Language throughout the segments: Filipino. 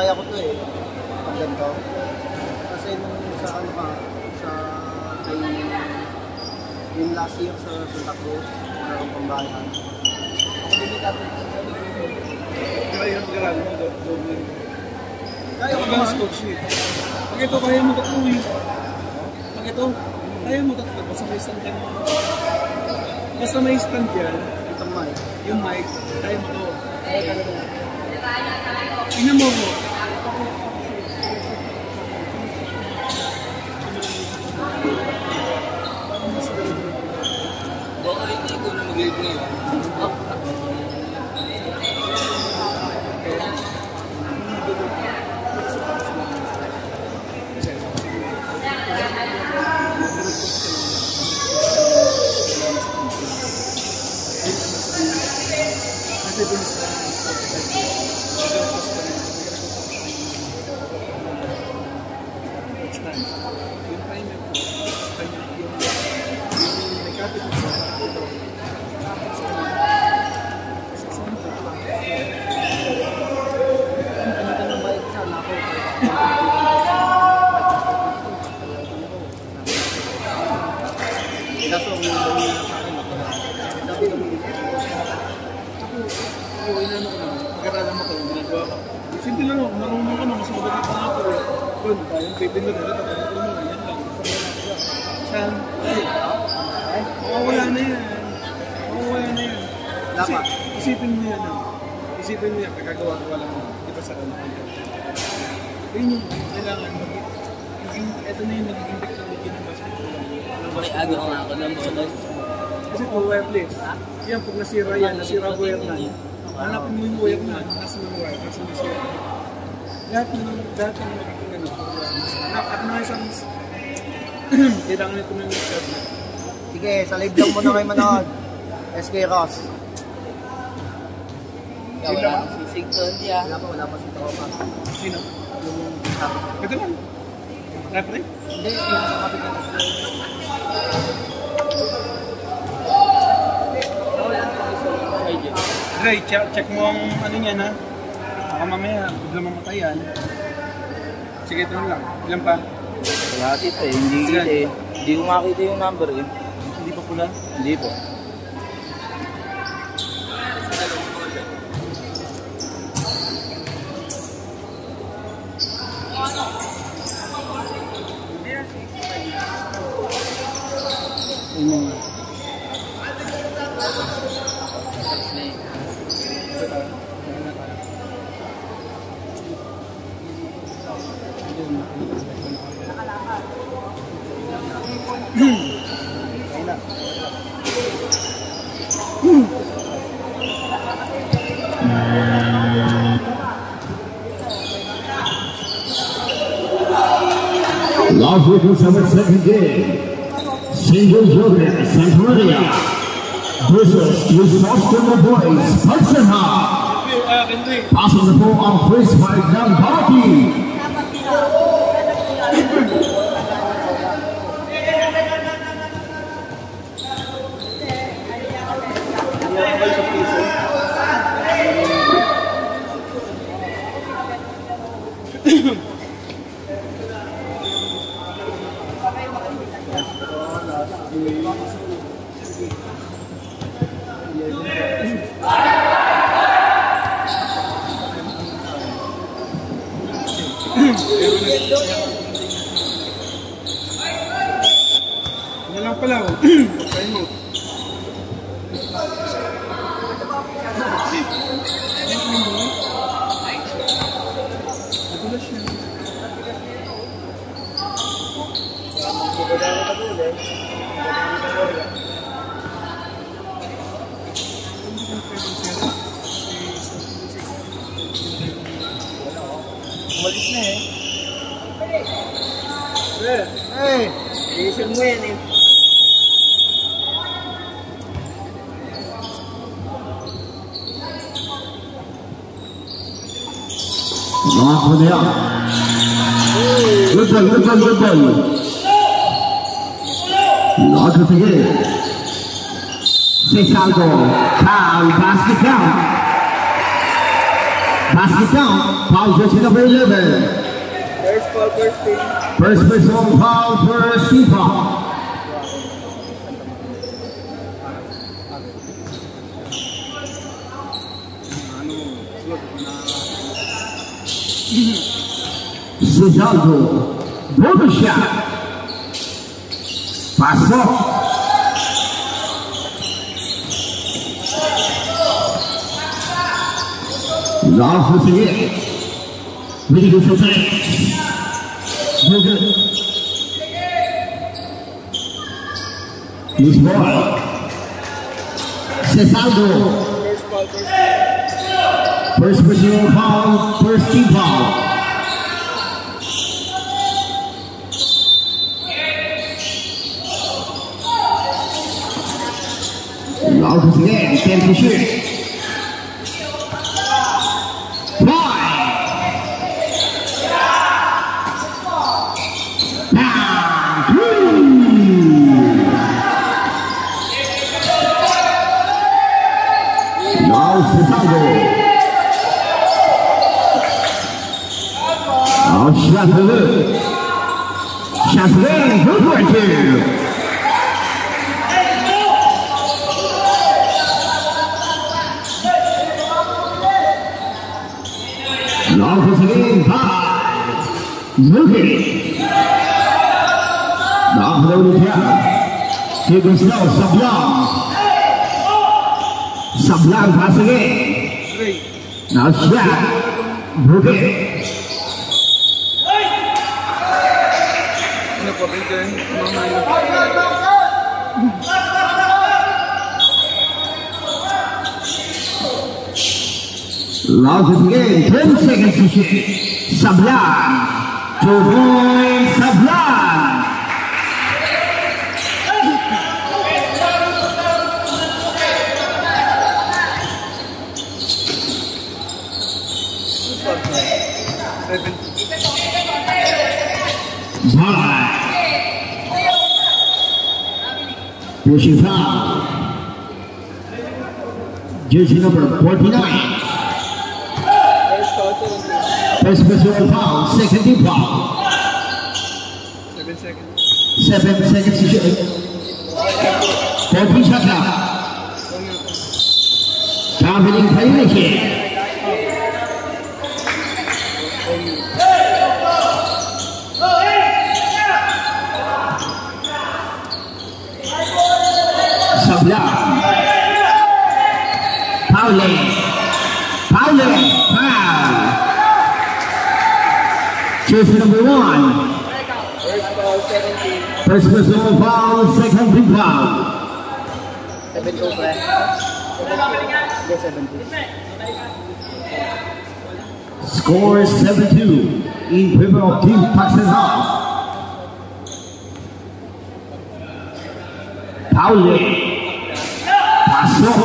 kaya ko to eh. Pag ganito. Kasi nung sa ano ka, sa yung last year sa Santa Cruz, mayroong pambayan. Ako din ito. Kaya yung garalo mo, doble. Kaya ko naman. Pag ito, kaya mo tatlo eh. Pag ito, kaya mo tatlo. Basta may stand yan. Basta may stand yan. Itong mic. Yung mic, kaya mo to. Tingnan mo mo. Baka hindi ko na mag-live ngayon. Kasi dun sa yung time yung nagkapit mo sa ito sa Santa Ano ba ito sana ako? Kaso ang dami sa akin. Sabi ng ako inano ko na pag-aralan mo ko ginagawa ko simple lang ako marunong ka na mas magaling pa ako doon tayong pipindot na ito yan lang saan mawawala na yan kasi isipin mo yan kagagawa-gawa lang kita sa kanila yun yung kailangan ito na yung magiging technology ng basketball May agaw nga ako ng bonus. kasi kung wireless yan pag nasira wire na hanapin mo yung wire na nasa ng wire nasa ng wire lahat ng magiging ano at mga isang kailangan ito ng nag-shot na sige, sa live lang muna kayo manood. SK Ross. Wala si Sigton siya. Wala pa si Tropa. sino? Yung sabi. ito lang referee? Hindi, yung sabi ko. Ray, check mo ang ano niyan ha. Baka mamaya, bigla mamatay yan. Sige, ito lang. Ilan pa? Wala dito eh, hindi kita eh. Hindi ko makita yung number eh. Hindi pa pula? Hindi po. Yung mga... Last week was our second game. Single Jordan Santa Maria versus Wisconsin Boys Parsenha. Passing the ball on Chris by Young Baki. Yan lang pala oh. Time out. Nagulas siya. Umalis na eh. Hey! Iisip mo yan eh. Lock for the up. Good ball. Lock for the game. 6 out goal. Foul, basket count. Basket count. Foul jersey number 11. First ball, first team. First personal foul, first team foul. Rizaldo, bonus shot. Pasok. Langsung sini. Begitu selesai. Good. This ball. Rizaldo. First ball, first team. First personal foul, first team foul. Langsung sini. 10 to shoot. Shazlin, good for two. Long again by Luki. Long for the down. Here goes now, Sablan pass again. Now shot. Luki. Losses again, 10 seconds to shoot. Sablan, 2 points, Sablan. Bye. Pushing foul. Jersey number 49. First personal foul, second team foul. 7 seconds. 7 seconds to shoot. 14 shot clock. Traveling violation. Sablan. Paule. Foul. Jersey number 1. First ball, second team. First personal foul, second team foul. 7 to play. 7. Score 7-2 in favor of Team Paxton. Paule. Pasok.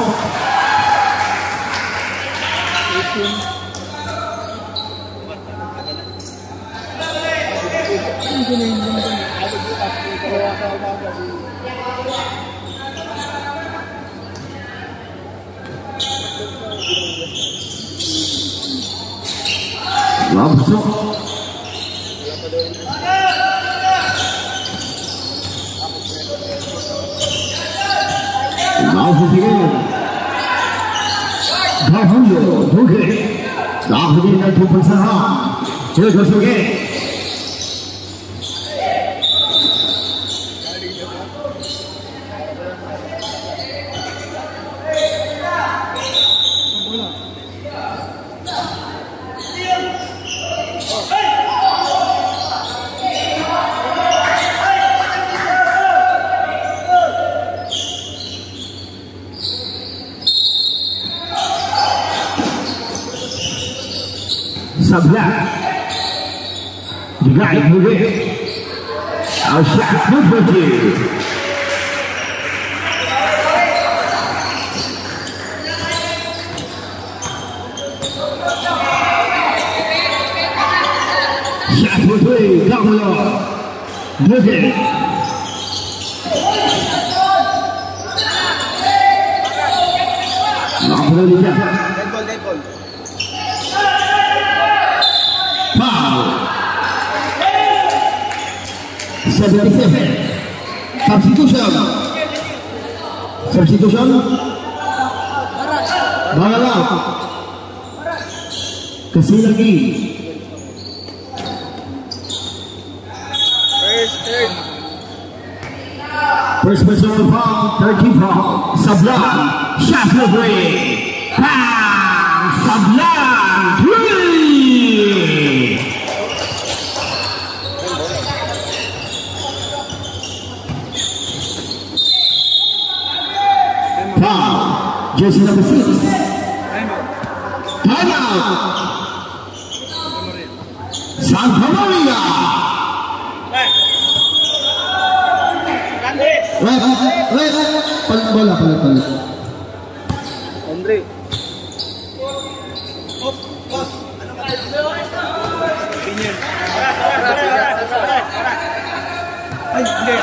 18. Langsung. Langsung sini. Gahundo, oke. Gahundo dan Tupasaha. Terus oke. Sablan digaik boleh Asyik Mufati Asyik Mufati Kamala Mufati Lampu dia Dead ball. 77. Substitution. Substitution. Bangala. Kasi lagi. First personal foul, 13 foul. Sablan, shot for three. Bang! Sablan, three! Foul, jersey number 6. Time out. Santa Maria. Wait. Palit. Andre. Ay, hindi.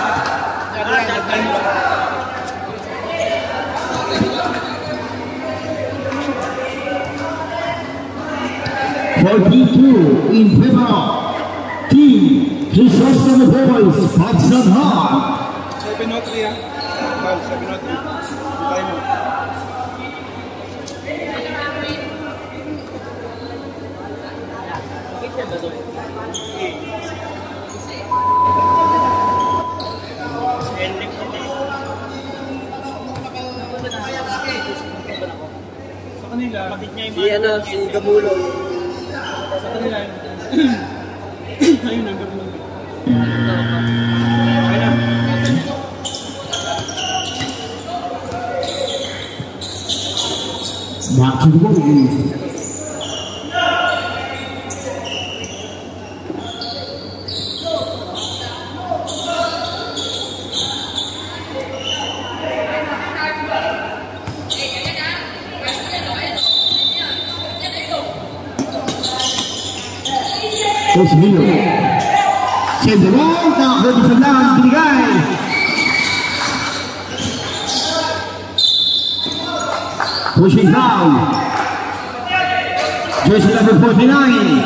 42 in favor. Team Chrysostom Boys, Paksan Hall. 703 ah. Ball, 703. Tayo mo. Sa kanila, Si Gamulo. sa kanila, ayun ang Gamulo. Ayun. Back to the ball. Terus Milo. Cenderung tak boleh senang binigay. Pushing down. Jersey number 49.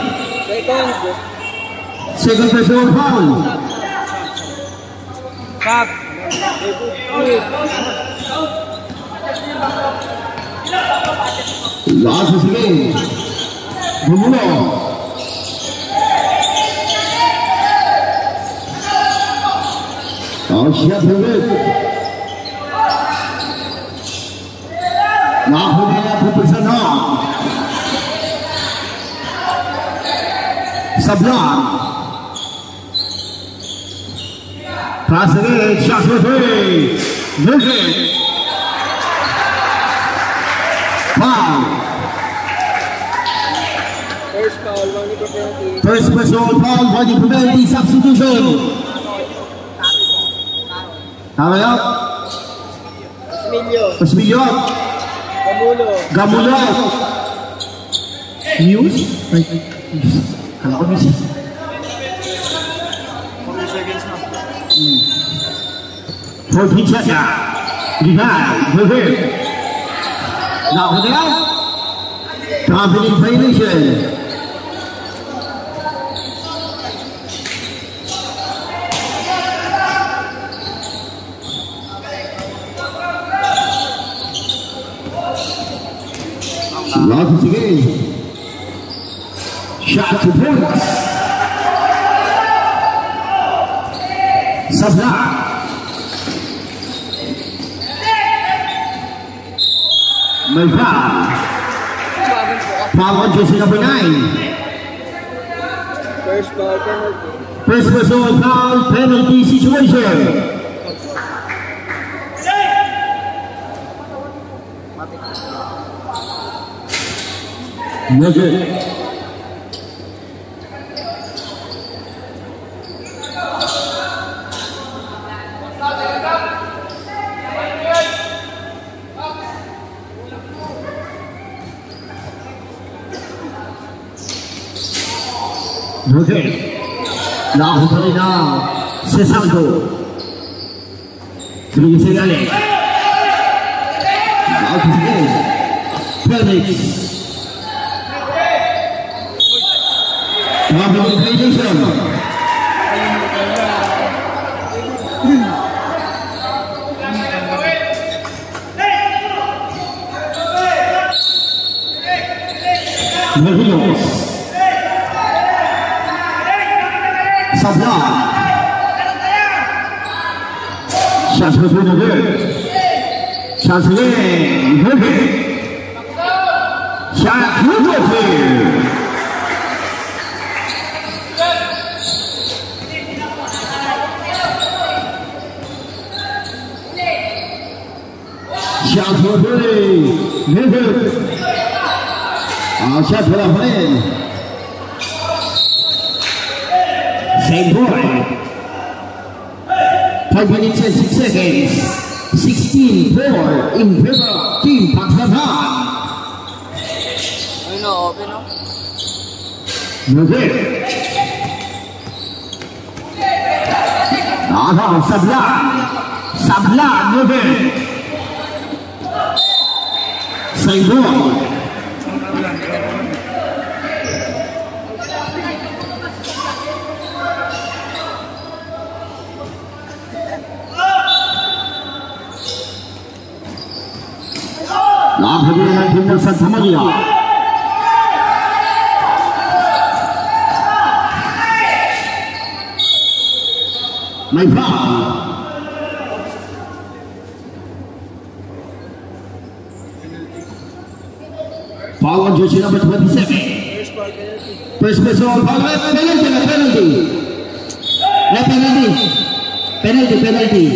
Second personal foul. Kap. Last sige. Gumulo. Siap ulit. Nahuli na po persona. Sablan. Pass again, shot for three. Nugget. Foul. First foul, one penalty. First personal foul, one penalty substitution. Tama yan? Osmilio. Gamulo. News? Kala ko news. 40 seconds na. 14 seconds. Rebound. Review. Now, what else? Traveling violation. Lagi sige. Shot to points. Sabla. May foul. Foul on jersey number 9. First foul, penalty. First personal foul, penalty situation. Nugget. Nugget. Nakuha rin ang Cesaldo. Tuloy si Gale. Nakuha si Gale. Felix. Traveling violation. Morelos. Sablan. Shots between the good. Shots again. Good. Shot good. Shots for three. Good. Shot for the win. Same point. 5 minutes and 6 seconds. 16-4 in favor of Team Paksahan. Ano, open o? Music. Sablan. Sablan, music. Same point. Laban ng Team ng Santa Maria. May foul. Foul on jersey number 27. First personal foul. Penalty.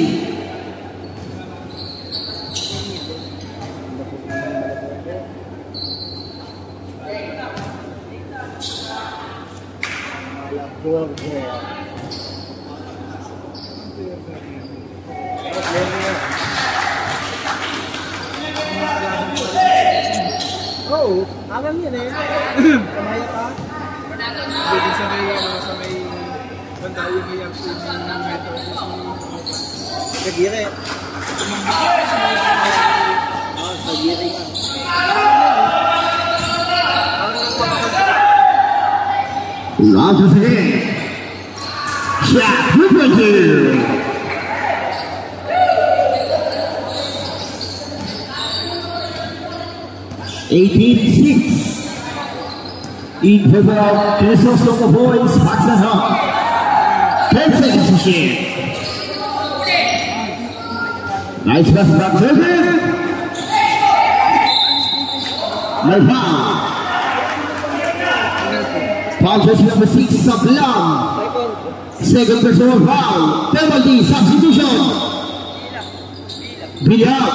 Oo, alam yan eh. Kamaya ka. Hindi sa may banda yung may absent ng metro. Kagire. Kagire ka. Launches again. Shot, triple kill. In favor of Crisostomo Boys, Paksahan. 10 seconds to shoot. Nice pass from David. No foul. Foul jersey number 6, Sablan. Second personal foul. Penalty, substitution. Billiard.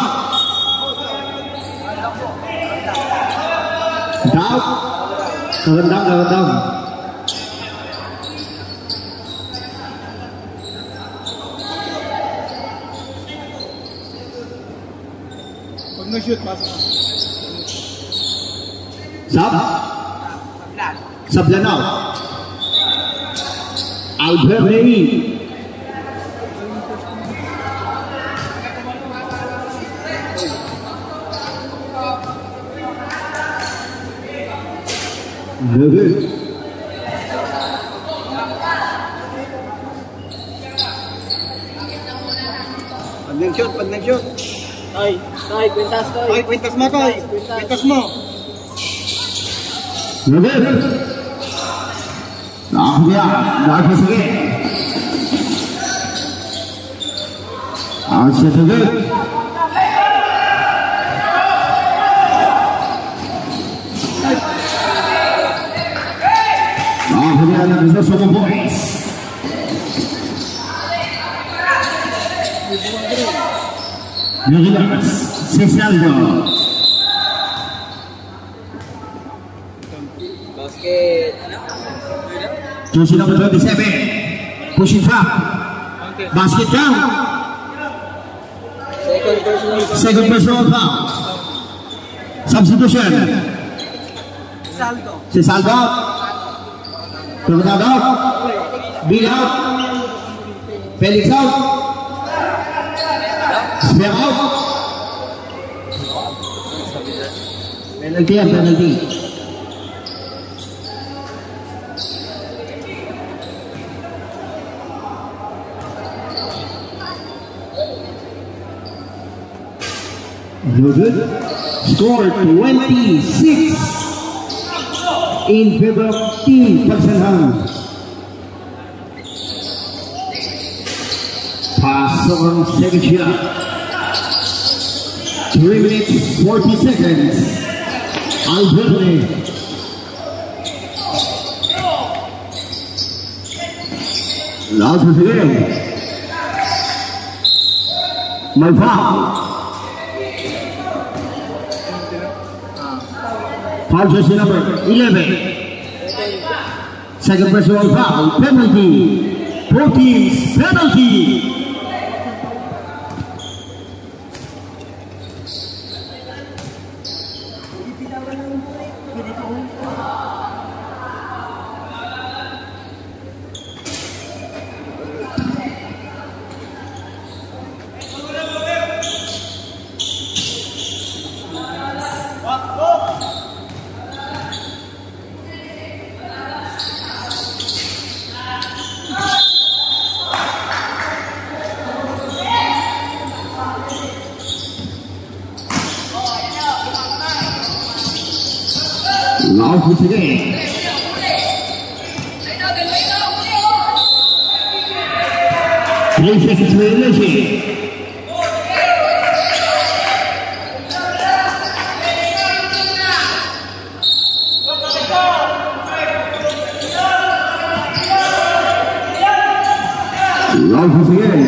Down. Kagandang. Pag nag-shoot, pasok. Sablan out. Albert Rey. Good. Pag nag-shoot. Ay, kwintas ko. Ay, kwintas mo, Toy. Kwintas mo. Good. Darkness again. Set to good. Crisostomo Boys. Nicolas Cesaldo. Basket. Jersey number 27. Pushing trap. Basket down. Second personal foul. Substitution. Cesaldo. Turnout out. Bill out. Felix out. Spare out. Penalty. Good. Score 26. in favor of Team Pagsanhan. Pass on second shot. 3 minutes 40 seconds. Alberti. Launches again. My foul. Foul jersey number 11. Second personal foul. Penalty. Both teams penalty. Launches again. 3 seconds regulation. Launches again.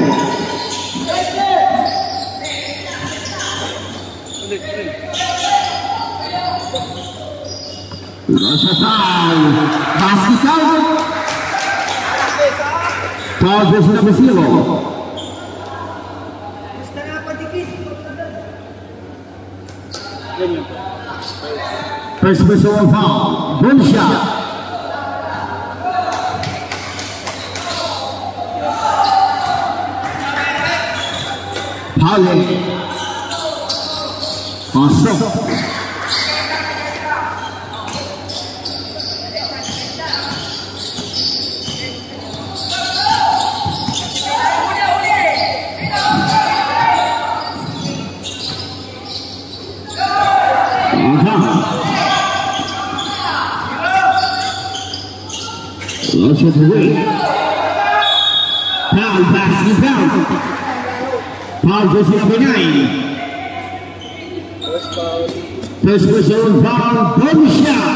That's a foul. Basket out. Foul jersey number 0. First personal foul. Boom shot. Foul. Masuk. Launches away. Foul, basket foul. Foul jersey number 9. First personal foul. Boom shot.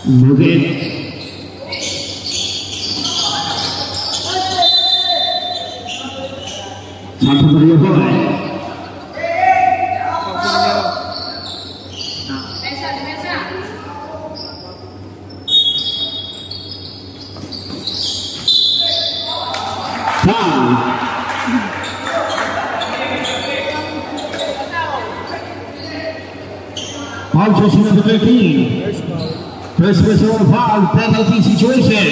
Move it. Satu Mario Boy. Foul. Foul jersey number 13. First personal foul, penalty situation.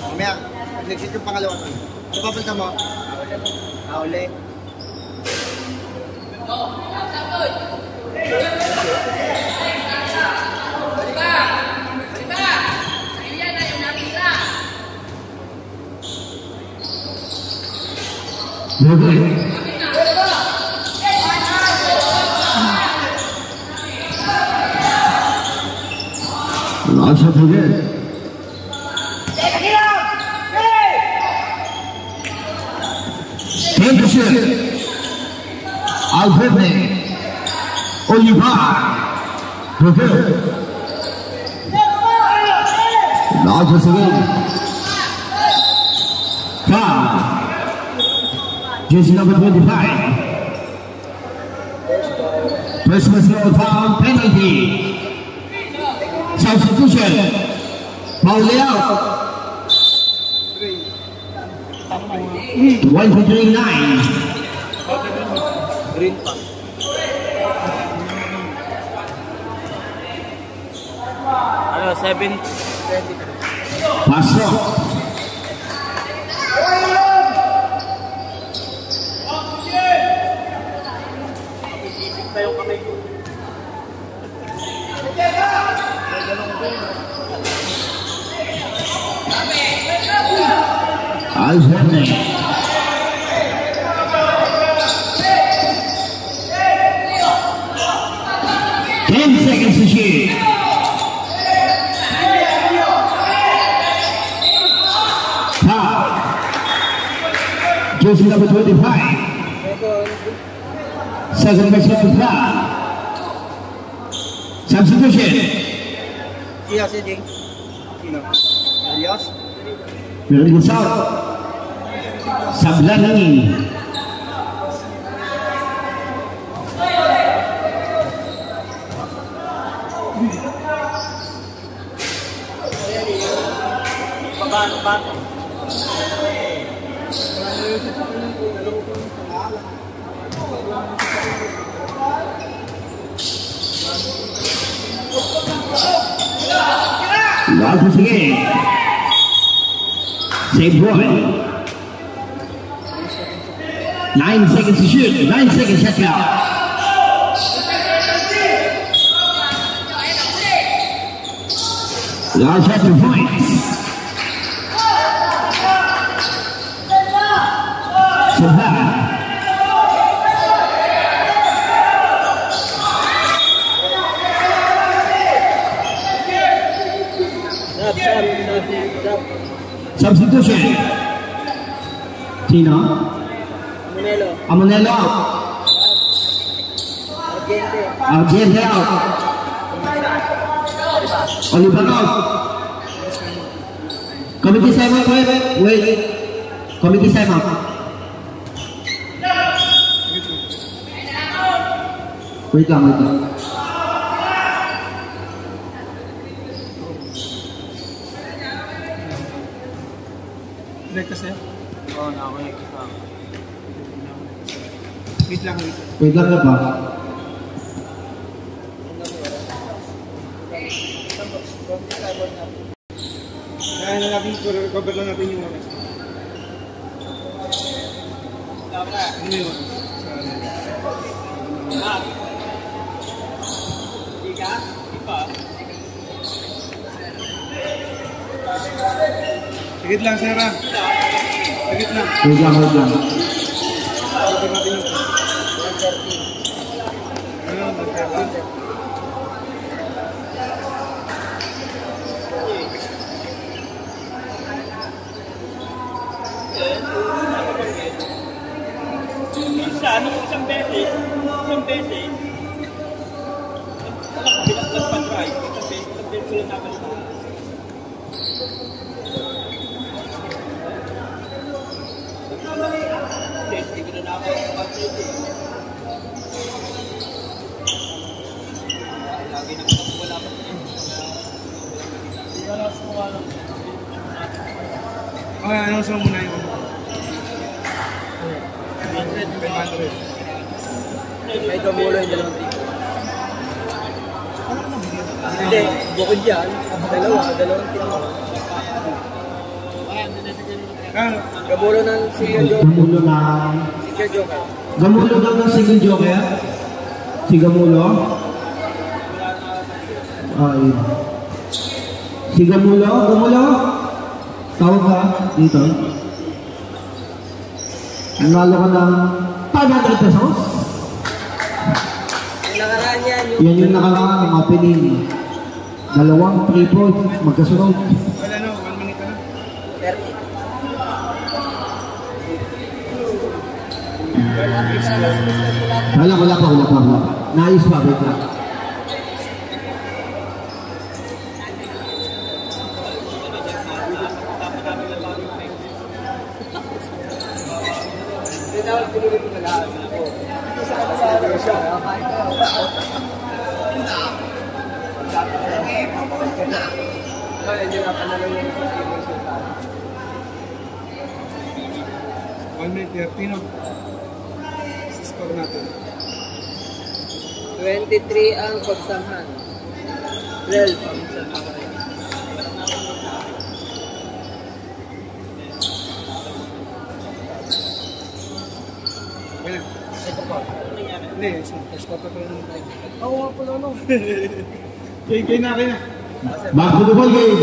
Mamaya, nag-exit yung pangalawa ko. Napapalta mo? Uli. Launch up again. Take the shot. Alberti. Olivar. Okay. Launch us again. Foul. Jersey number 25. First personal foul, penalty. Substitution. Foul layout. 1-3-9. Green pa. Ano, 7. Pasok. Yung kamay ko. Alternate. 10 seconds to shoot. Foul. Jersey number 25. Second person to foul. Substitution. Siya si Jing. Sino? Elias? Release out. Sablani. Paano? Last once again. Save one. 9 seconds to shoot. 9 seconds shot clock. Last shot 2 points. Subha. Substitution. Sino? Amonelo out. Argente out. Oliver out. Committee time out. Wait. Committee time out. Wait lang. Connect kasi? Oo, nakakonect sa akin. Wait lang. Wait lang na ba? Kaya na natin, cover lang natin yung oras. Ano yun? Sigit lang, Sarah. Sigit lang. Wait lang. Cover natin yung Isang beses, nagpa-try. Isang beses ko lang nakalita. Hindi ko na nakapag-try. Lagi na wala pa. Okay, announce mo muna yung 500. May gamulo yung dalawang tipo. Hindi, bukod yan. Dalawang tipo. Gamulo ng single joker. Gamulo lang. Single joker. Gamulo daw ng single joker? Si Gamulo? Ay. Si Gamulo? Tawag ka dito. Nanalo ka ng 500 pesos? Yung nakaraan yan, Yan yung nakaraan ng opening. 2 triple magkasunod. Wala no, 1 minute na. 30. Wala pa. Naayos pa, wait lang. Minute 30, no? Score natin. 23 ang pagsamhan. 12 ang pagsamhan. Ito pa. Hindi, score pa ito. Oo nga pala, no? Kaya na. Back to the ball game.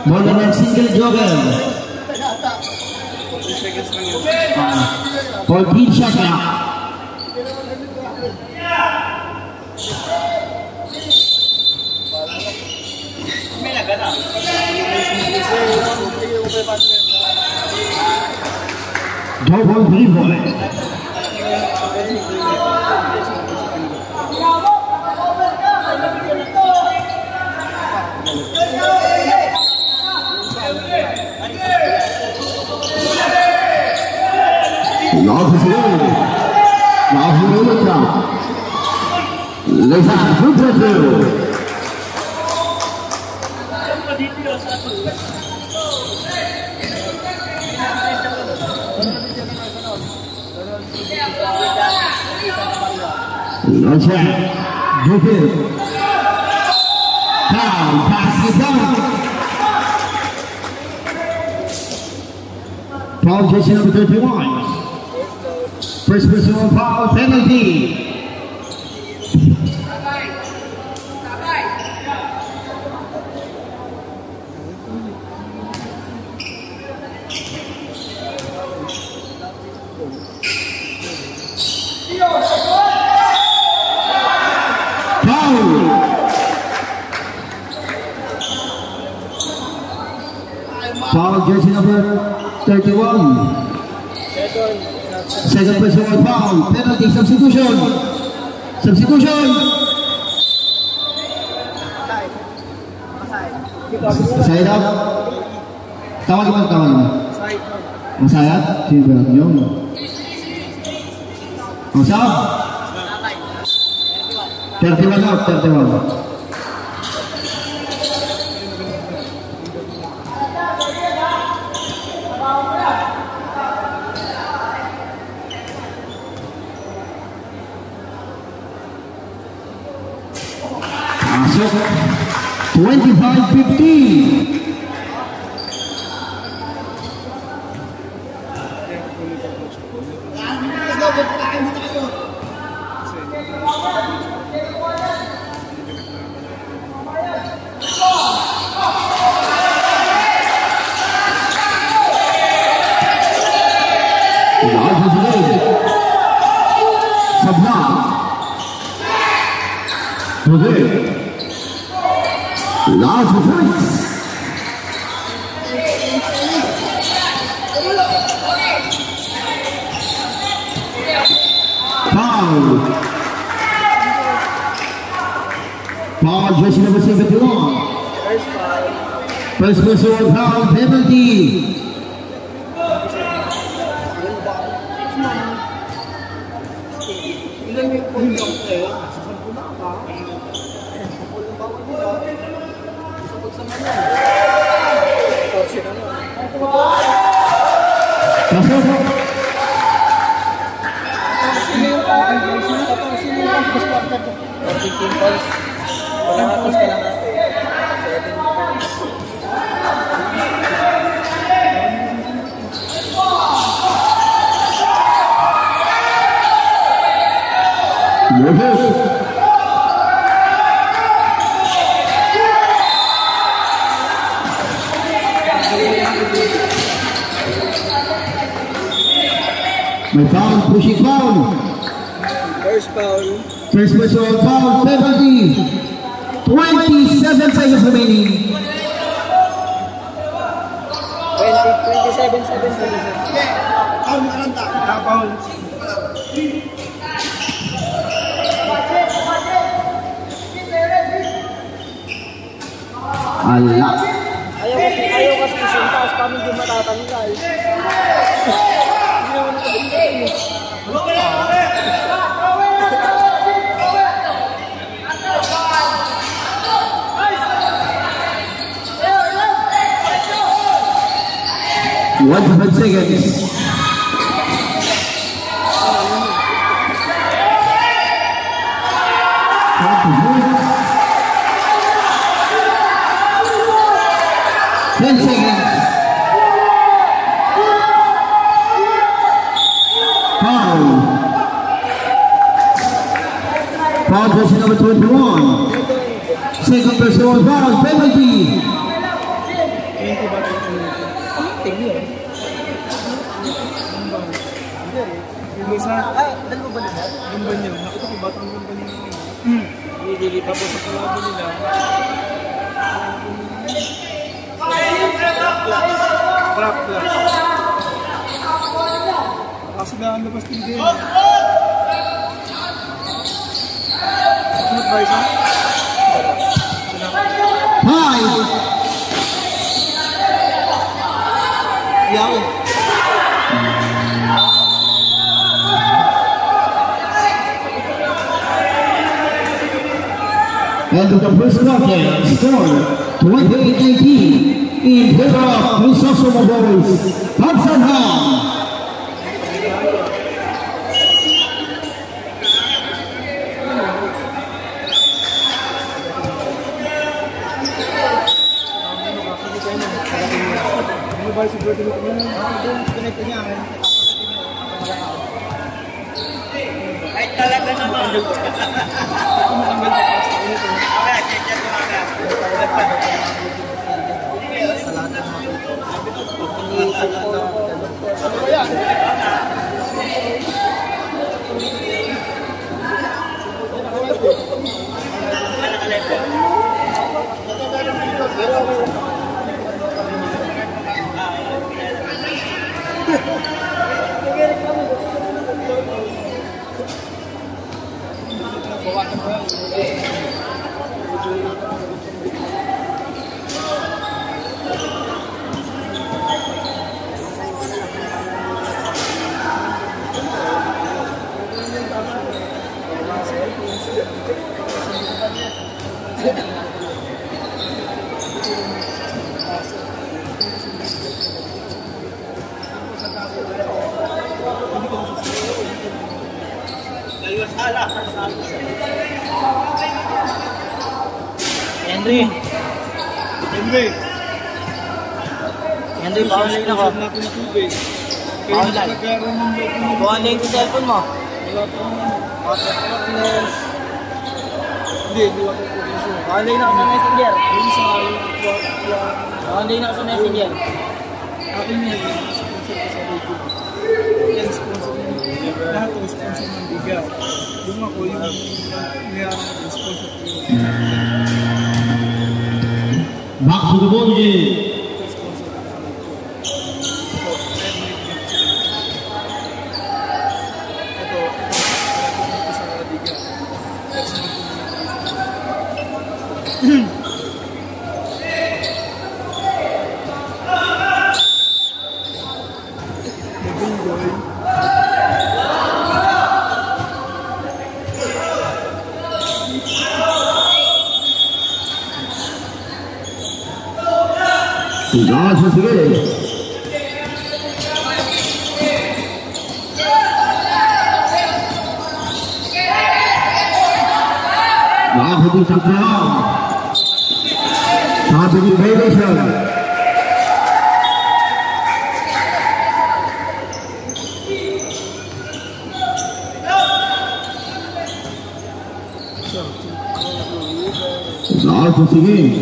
Ball and single joker. 14 shots now. Go ball, green ball. Love is low. Love is low. Let's have good review. Let's have good review. Down, pass it down. Foul jersey number 31. First personal foul penalty. Foul. Foul jersey number 31. Second personal foul, penalty, substitution. Substitution. Side out. Tawag naman, tawag naman. Masayat? Sino ba yun? Ang saan? 31 out, 31. Asok 25-15. Sabna. Today. Large points. Foul. Foul jersey number 71. First personal foul penalty. My foul, pushing foul. First foul. First personal foul, penalty. 27 seconds remaining. 27 seconds. Ala. Ayaw kasi isuntas, kami hindi matatanggal. One seconds. jersey number 21. Second personal foul, penalty. 20 ba ito? Yung isa, Dalawa ba nila? gamba niya. Nakita ko batang gamba niya. Hindi pa po sa kalabo nila. Trap lang. Kasi na ang labas din din. Sunod ba isa? Five. Yaw. And the first quarter score 28-19 in favor of Crisostomo Boys. Pagsanhan. Ano ba si Bertie mo? Connect niya. Ay talaga naman. Henry, bawal lang ako. Bawal lang. Bawal lang yung cellphone mo. Hindi wala ko po. Bawal lang ako sa messenger. Bawal lang ako sa messenger. Akin niya yung sponsor ko sa video. Yan sponsor niya. Lahat ng sponsor ng bigas. Yung ako yung niyarang ng sponsor ko. Back to the ball game. Sponsor ko. Ito, sa bigas. Guys, once again. Nakakabing sa ground. Nakakabing violation. Guys, once again.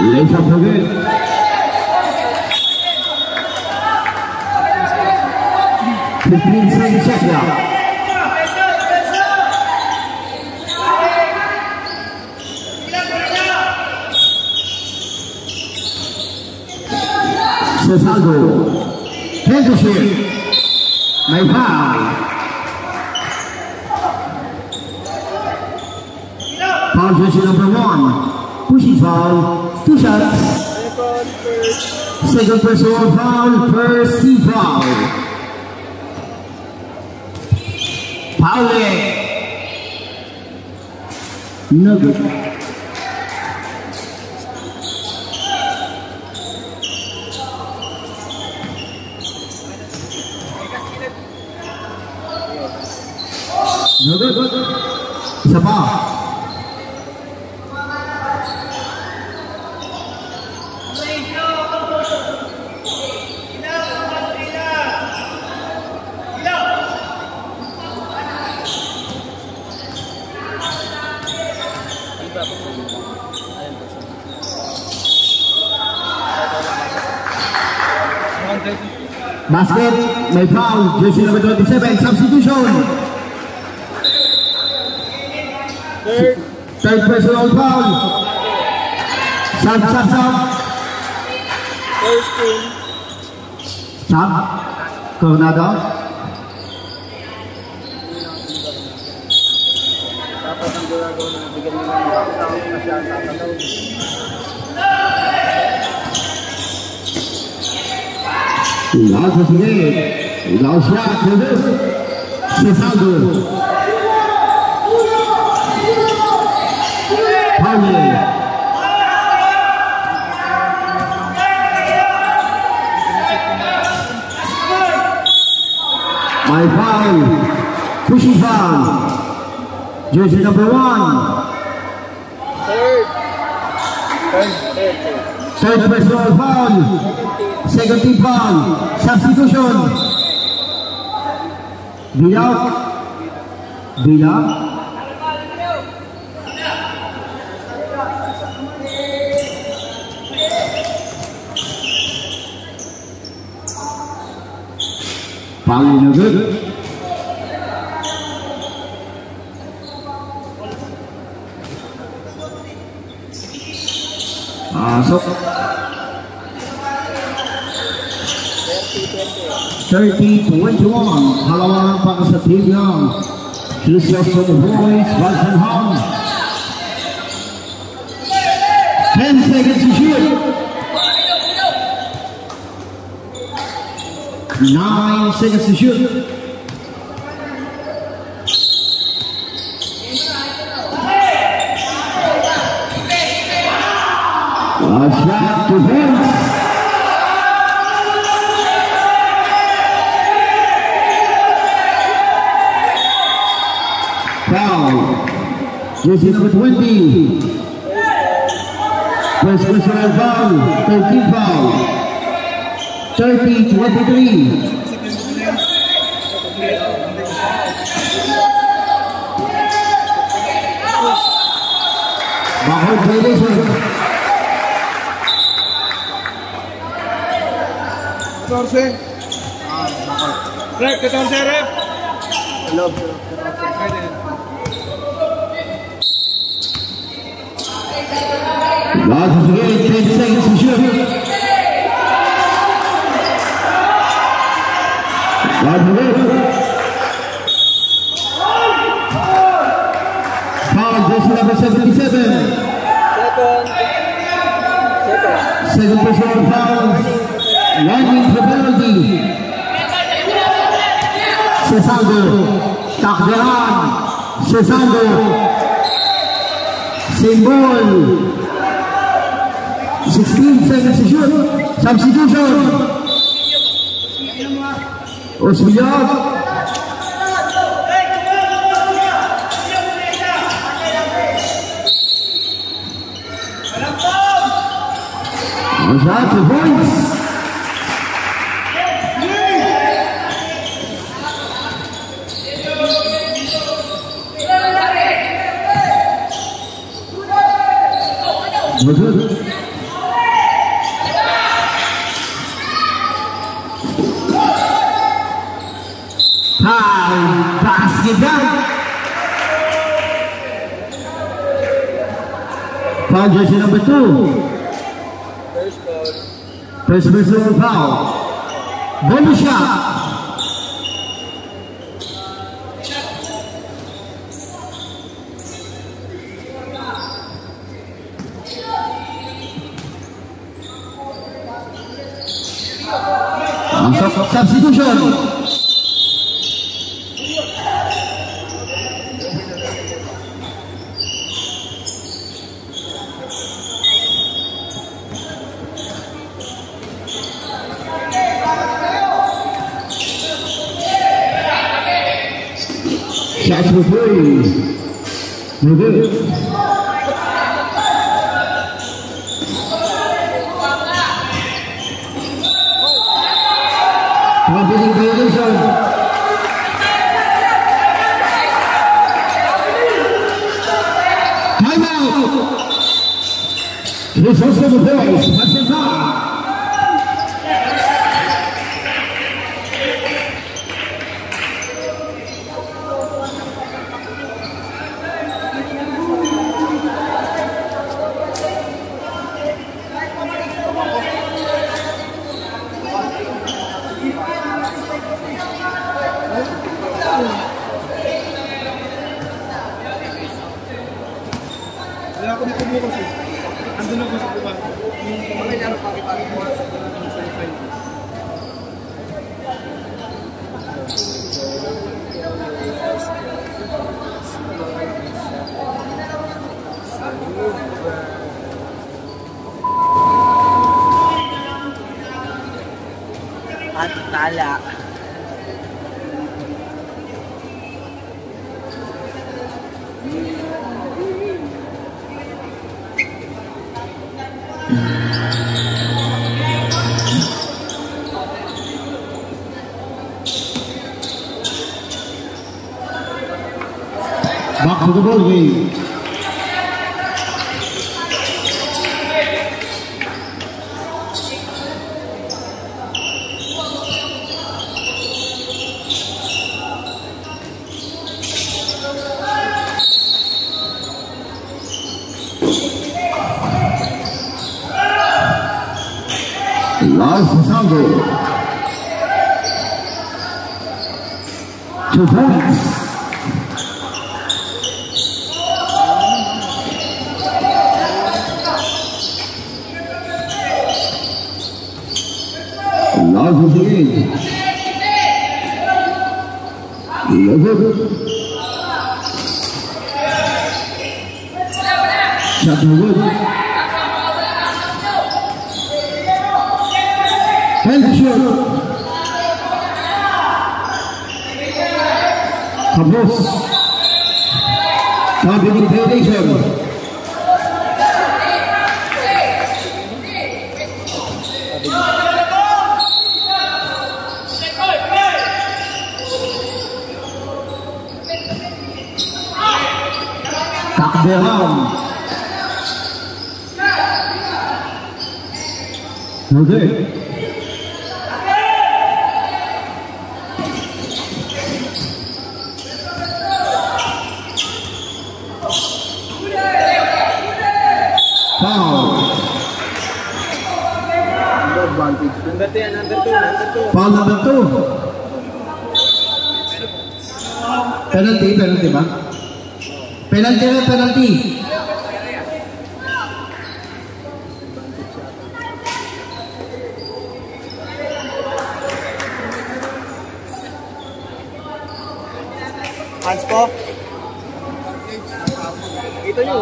Let's have a good. 15 seconds check now. Cesaldo. Henderson. May foul. Foul jersey number 1. Pushing foul. 2 shots. Second personal foul. First team foul. Pauli. No good. No good. Isa pa. Basket, may foul, jersey number 27, substitution. Third personal foul. Sub. First team. Sub. Coronado. Dapat ang ginagawa na bigyan nila ng background na siya ang tatalaw. Laos sige. Laos siya. Cesaldo. Pauli. My foul. Pushing foul. Jersey number 1. Third personal foul. Second team foul. Substitution. Bila. Pauli no good. Masuk. 30-21. Halawanan para sa team ng Crisostomo Boys, Walsenham. 10 seconds to shoot. 9 seconds to shoot. A shot to Vince. Foul. Jersey number 20. First personal foul. 13 foul. 30-23. Backward violation. 14. Rep, 14 rep. Love. Last again, 10 seconds to shoot. Foul, jersey number 77. Second personal foul. Landing for penalty. Cesaldo. Takdahan. Cesaldo. Symbol. 16 seconds to shoot. Substitution. Osmillot. Shot to points. Good. Basket down. Foul jersey number 2. First personal foul. Bonus shot. Substitution. Shots for three. No good. Competing violation. Timeout. This also the boys. That's the time. Wala ako dito bukas eh. Andun ako sa bukas. Mga laro paki-paki mo. At tala. Back to the ball game. Lars Sango. 2 points. Lars is again. 11. Shot no good. And shot. Kabos. Competing violation. Takberam. Okay. Foul. Advantage. Number 10, number 2. Foul number 2. Penalty ba? Penalty. Hands po. Pito nyo.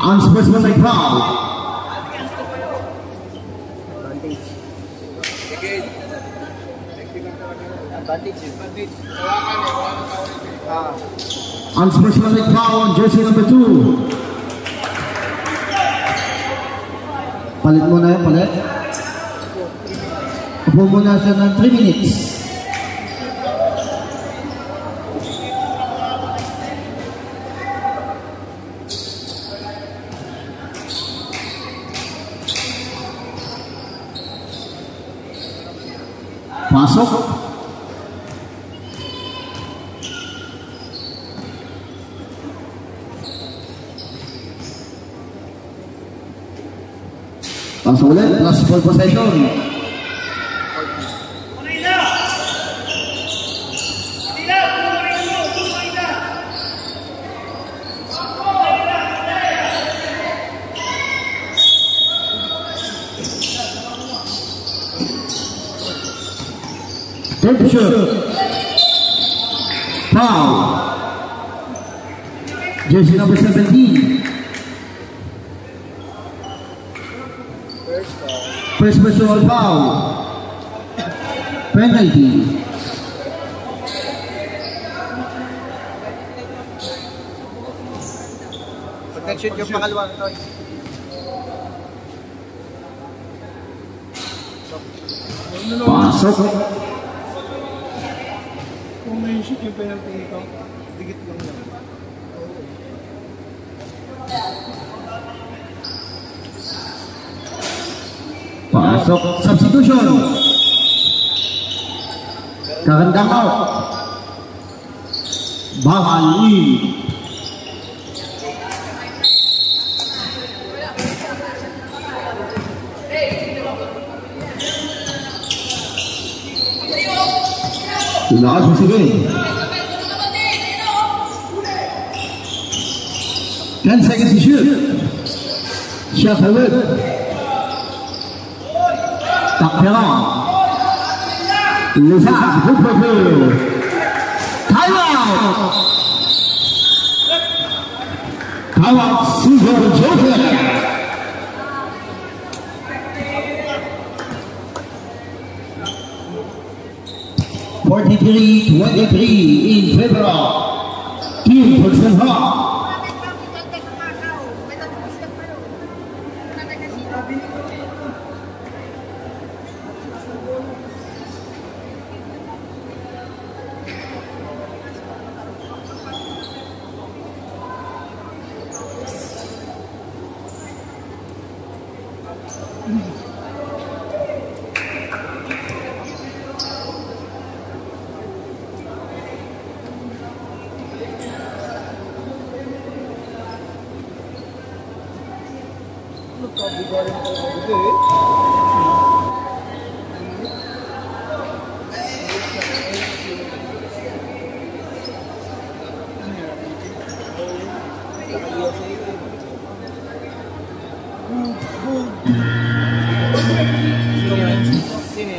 Unsportsmanlike foul. Advantage. Unsportsmanlike foul on jersey number 2. Palit muna yun, palit. Upo muna siya ng 3 minutes. Pasok. Pasok ulit, last ball possession. Take the shot. Foul. Jersey number 17. First personal foul. penalty. Pag nag-shoot yung pangalawang toy. Pasok. Kung may shoot yung penalty nito, digit lang yan. Pasok. Substitution. Kagandang out. Bawali. Lakas mo sige. 10 seconds to shoot. Shot away. Takpera. Lisa, good for you. Time out. Time out, Silver Joker. 43-23 in favor of Team Pulsan Hawk.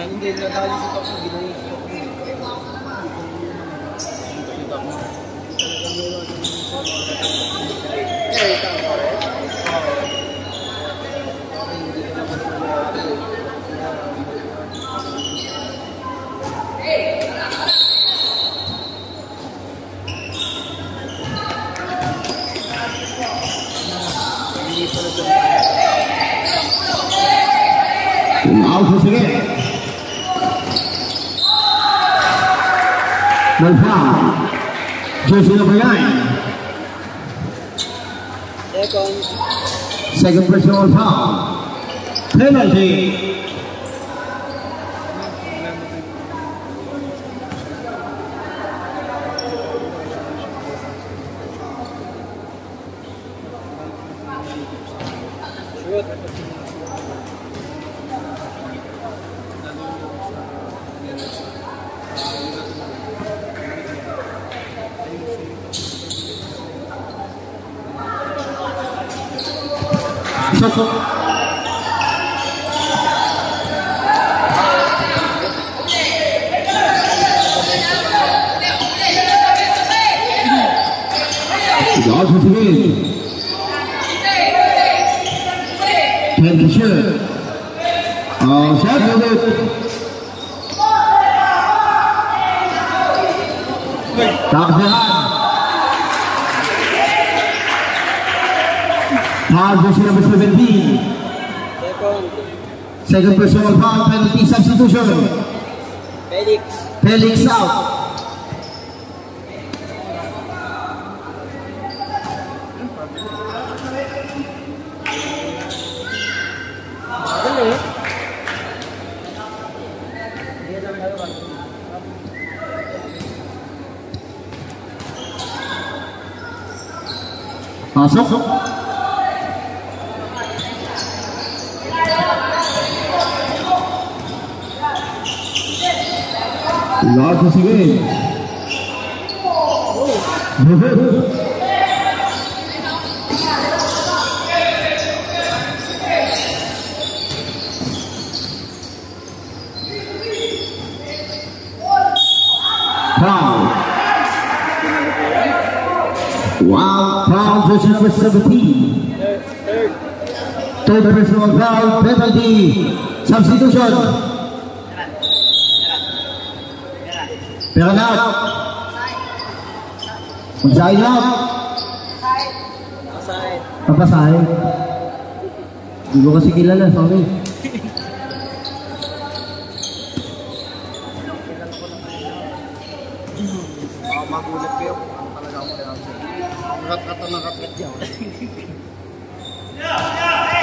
Hindi nadali sa top mo, ginawin sa top mo. Out once again. No foul. Jersey number 9. Second personal foul. Penalty. Out once again. 10 to shoot. Shot with it. Takdahan. Foul version number 17. Second personal foul, penalty substitution. Felix out. Masuk. Lord once again. Foul. Wow, foul version number 17. Third personal foul, penalty, substitution. Pero na. Magsahin na. Aside. Papasahin. Hindi ko kasi kilala, sorry. Magulat kayo kung ano talaga ako kaya ako. Rat-ratan ng rat-rat yan.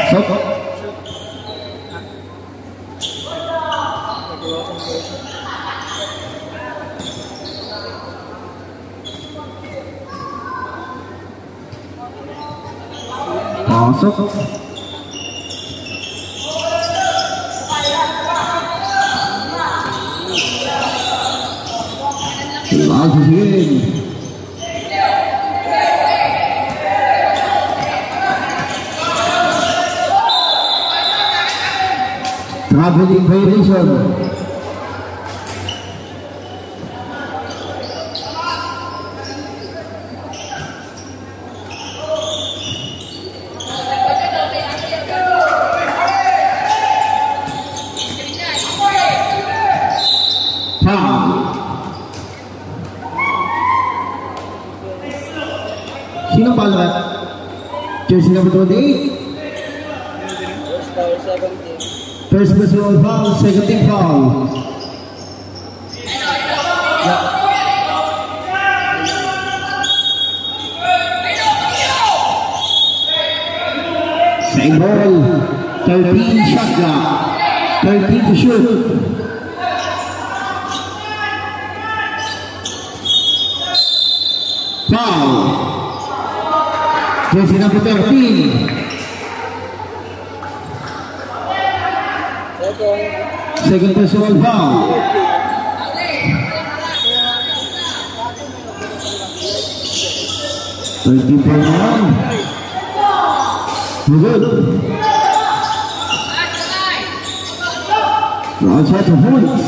Shot. Pasok. Lagus again. Traveling violation. Sino pala? Jersey number 28. First personal foul, second team foul. Same ball, 13 shot clock, 13 to shoot. Foul. Jersey number 13. Second personal foul. Good. Round set of points.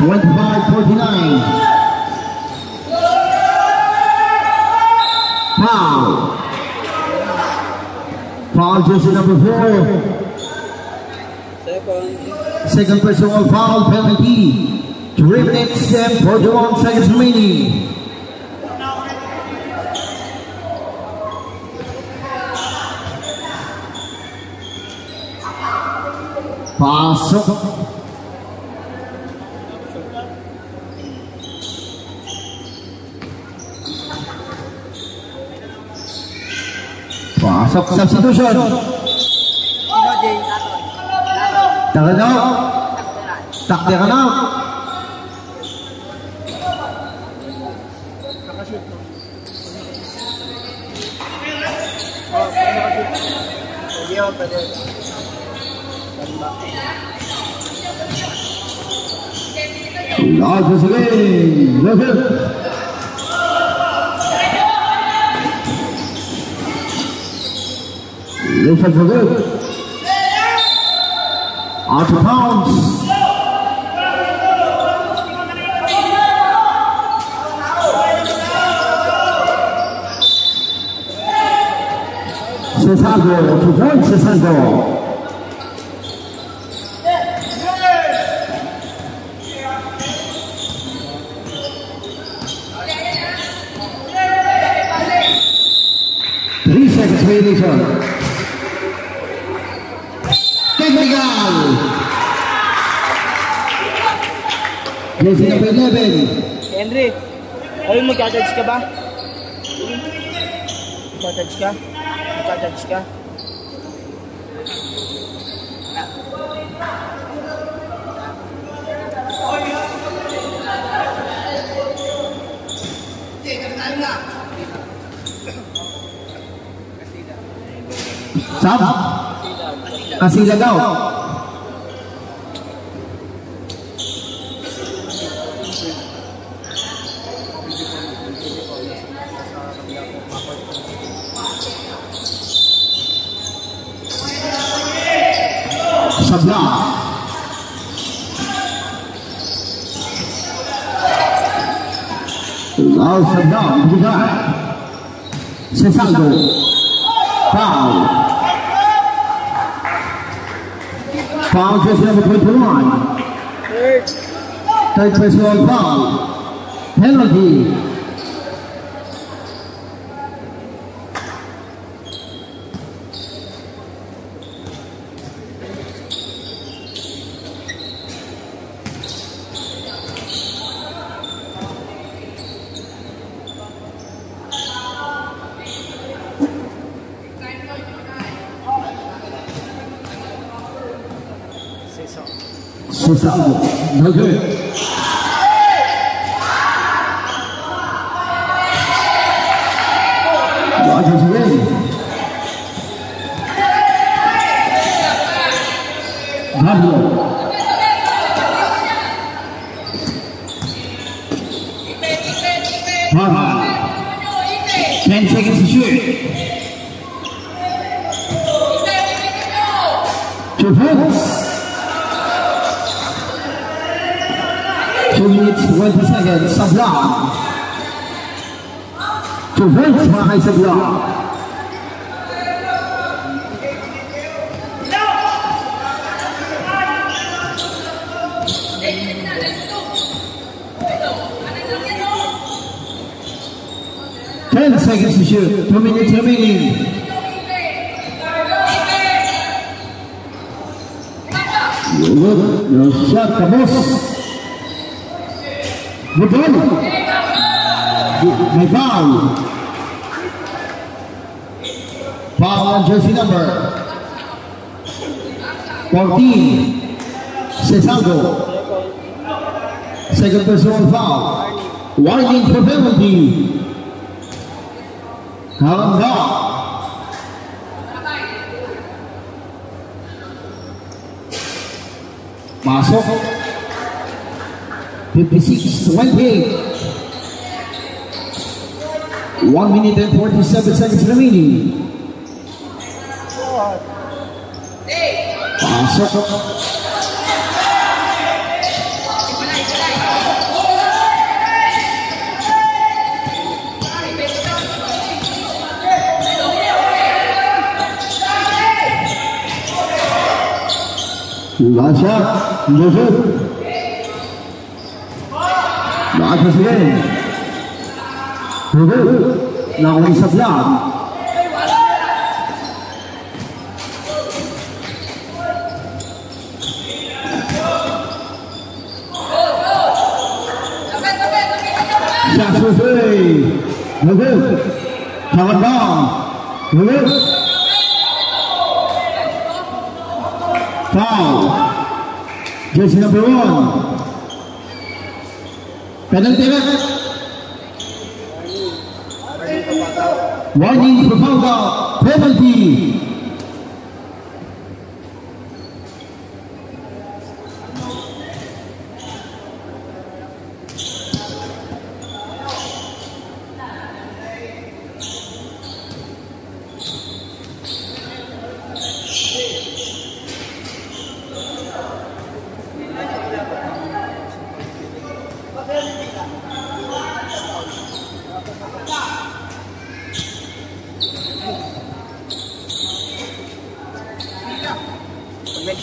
25-49. Foul. Foul jersey number 4. Second personal foul penalty. 3 minutes and 41 seconds remaining. Pasok. Pasok substitution. Takadaw. Takderaw. Lagus again. Look it. Listen for good. Out of bounds. Cesango to point Cesango. Technical. Jersey number 11. Henry, ay magka-charge ka ba? Magka-charge ka? Magka-charge ka? Sab? Kasila daw. Sabla. Law Sabla. Bigay. Cesango. Foul. Foul jersey number 21. Third personal foul. Penalty. Susano, no good. Rogers win. Pablo. Parha. 10 seconds to shoot. 2 points. 2 minutes, 20 seconds, Sablan. 2 points para kay Sablan. Ten seconds to shoot, 2 minutes remaining. Your shot, Cabos. Good ball. May foul. Foul on jersey number 14. Cesaldo. Second personal foul. Warning for penalty. Kalanda. Masok. 56-28. 1 minute and 47 seconds remaining. Pasok. Last shot, Joseph. Rogers win. Nakuha sa vlog. Shots for three. Count down. Foul. Jersey number 1. Penalty. Warning for foul. Penalty.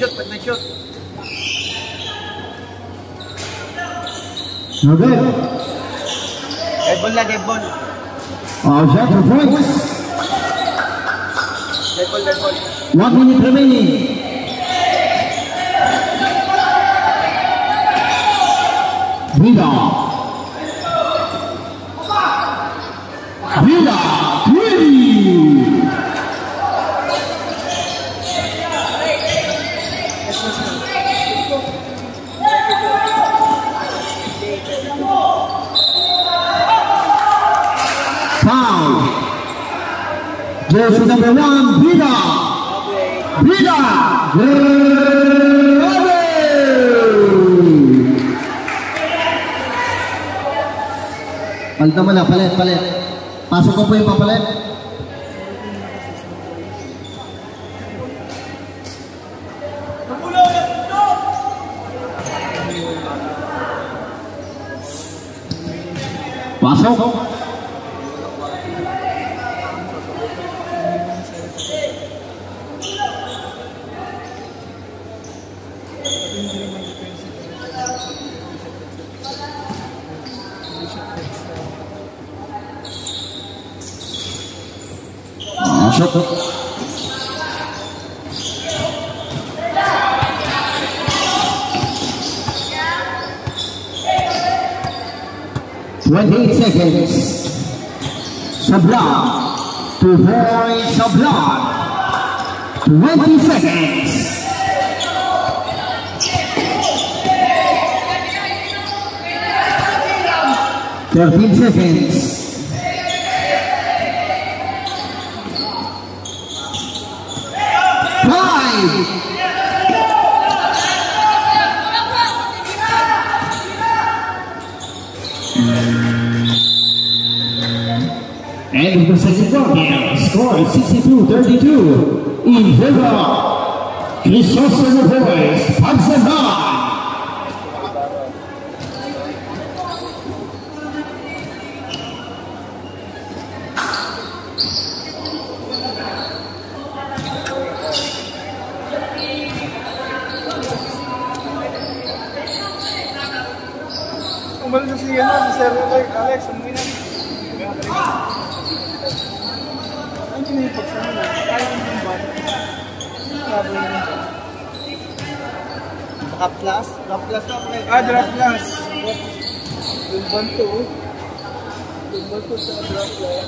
Pag nag-shoot. No good. Dead ball na, dead ball. Shot for points. Dead ball. 1 minute remaining. Vida. 3. Foul. Jersey number 1, Vida. Palit naman na, palit. Pasok ko po yung papalit. Pasok. Pasok. 28 seconds. Sablan. 2 points Sablan. 20 seconds. Thirteen seconds. And the second quarter, score 62-32 in favor of Crisostomo Boys, Pagsanhan. Umalis na si Sir Alex, umuwi na. Ano yung pagsama na? Kaya ko yung ba? Sabi na rin. Draft class? Draft class na. Draft class. Yung banto. Yung banto sa draft class.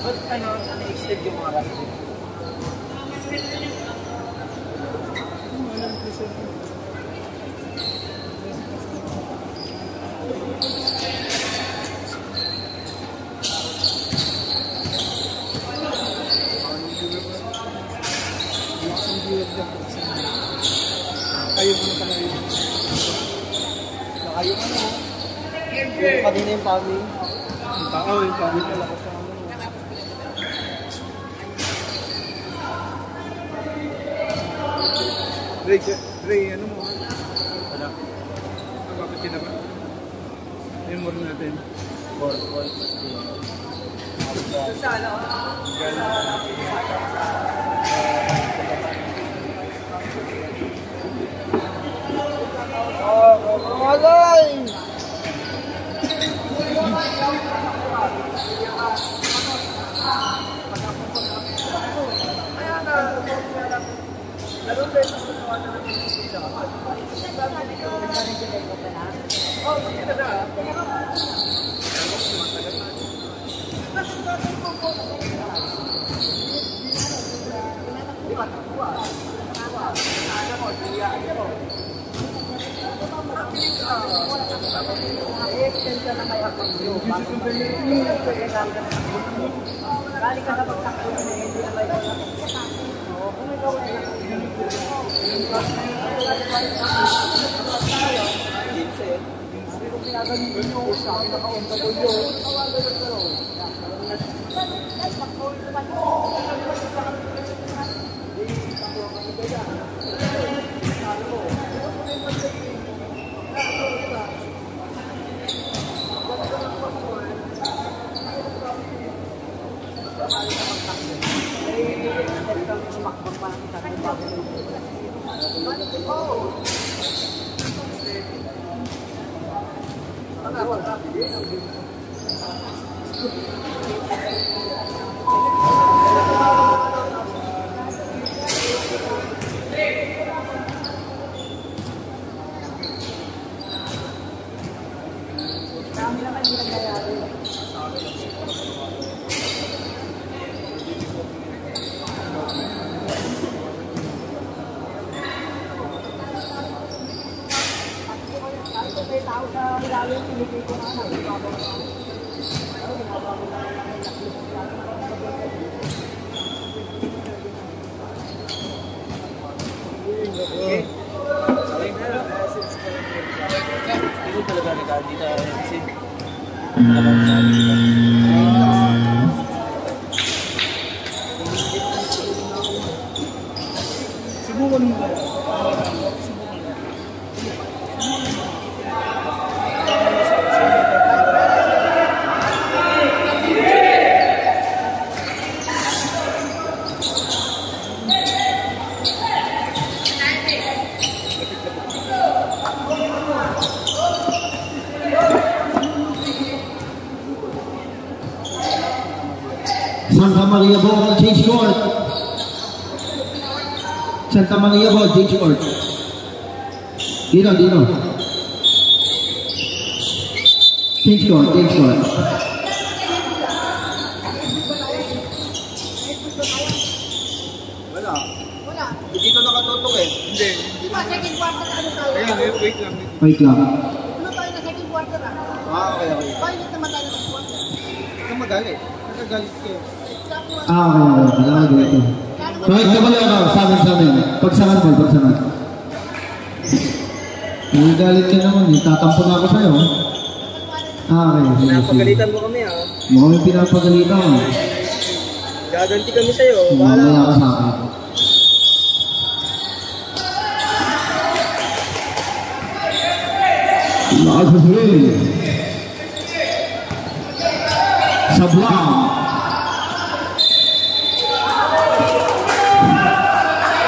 Ba't extend yung mga class? Alam ko sir. Ayaw mo na pala yun. Ayaw mo na. Yung pa din yung family. Yung family pala ko sa ano. Ray, ano mo? Ano? Bakit yun na ba? Memory natin. 4 points. Sana. Malay! Subukan mo ba? Maria ball, change court. Santa Maria ball, change court. Dino. Change court. Wala. Dito nakatutok eh. Hindi. Second quarter ano tayo? Ayan, wait lang. Wait lang. Ano tayo na second quarter Okay. Bakit naman tayo sa quarter? Ikaw magalit. Nagagalit ka. Okay. Dito. Kahit ka pala ako, sa amin. Pagsangan mo. Galit ka naman, tatampo na ako sa'yo. Okay. Pinapagalitan mo kami ah. Mukhang pinapagalitan. Gaganti kami sa'yo. Mamaya ka sa akin. Lakas sa rin. Sablang.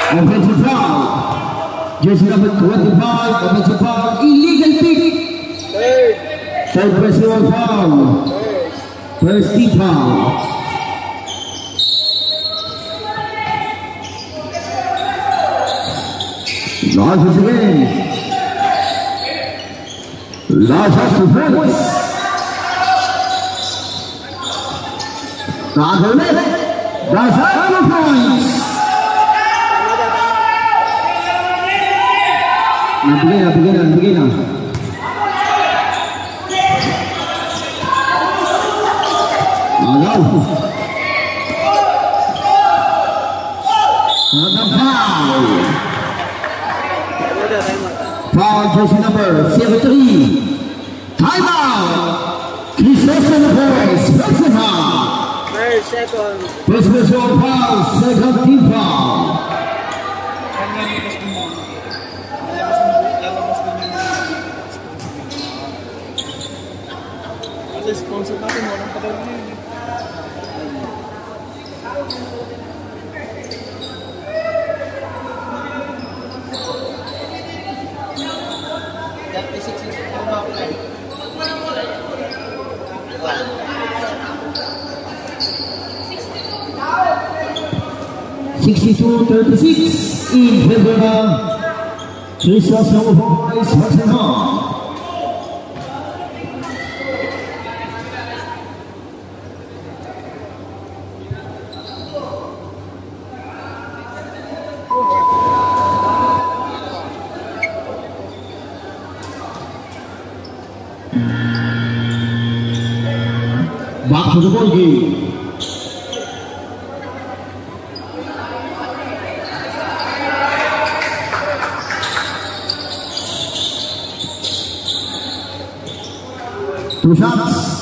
Offensive foul. Jersey number 25, offensive foul. Illegal pick. Third personal foul. First team foul. Lakas sa rin. Lakas sa rin. Kagalit. Dasal na points. Nabigay na. Agaw. Another foul. Foul jersey number 73. Timeout. Crisostomo na boys. Second. First personal foul. Second team foul. Sponsor natin, walang tagal na yun. $62-36 in favor of Crisostomo boys. Back to the ball game. Two shots.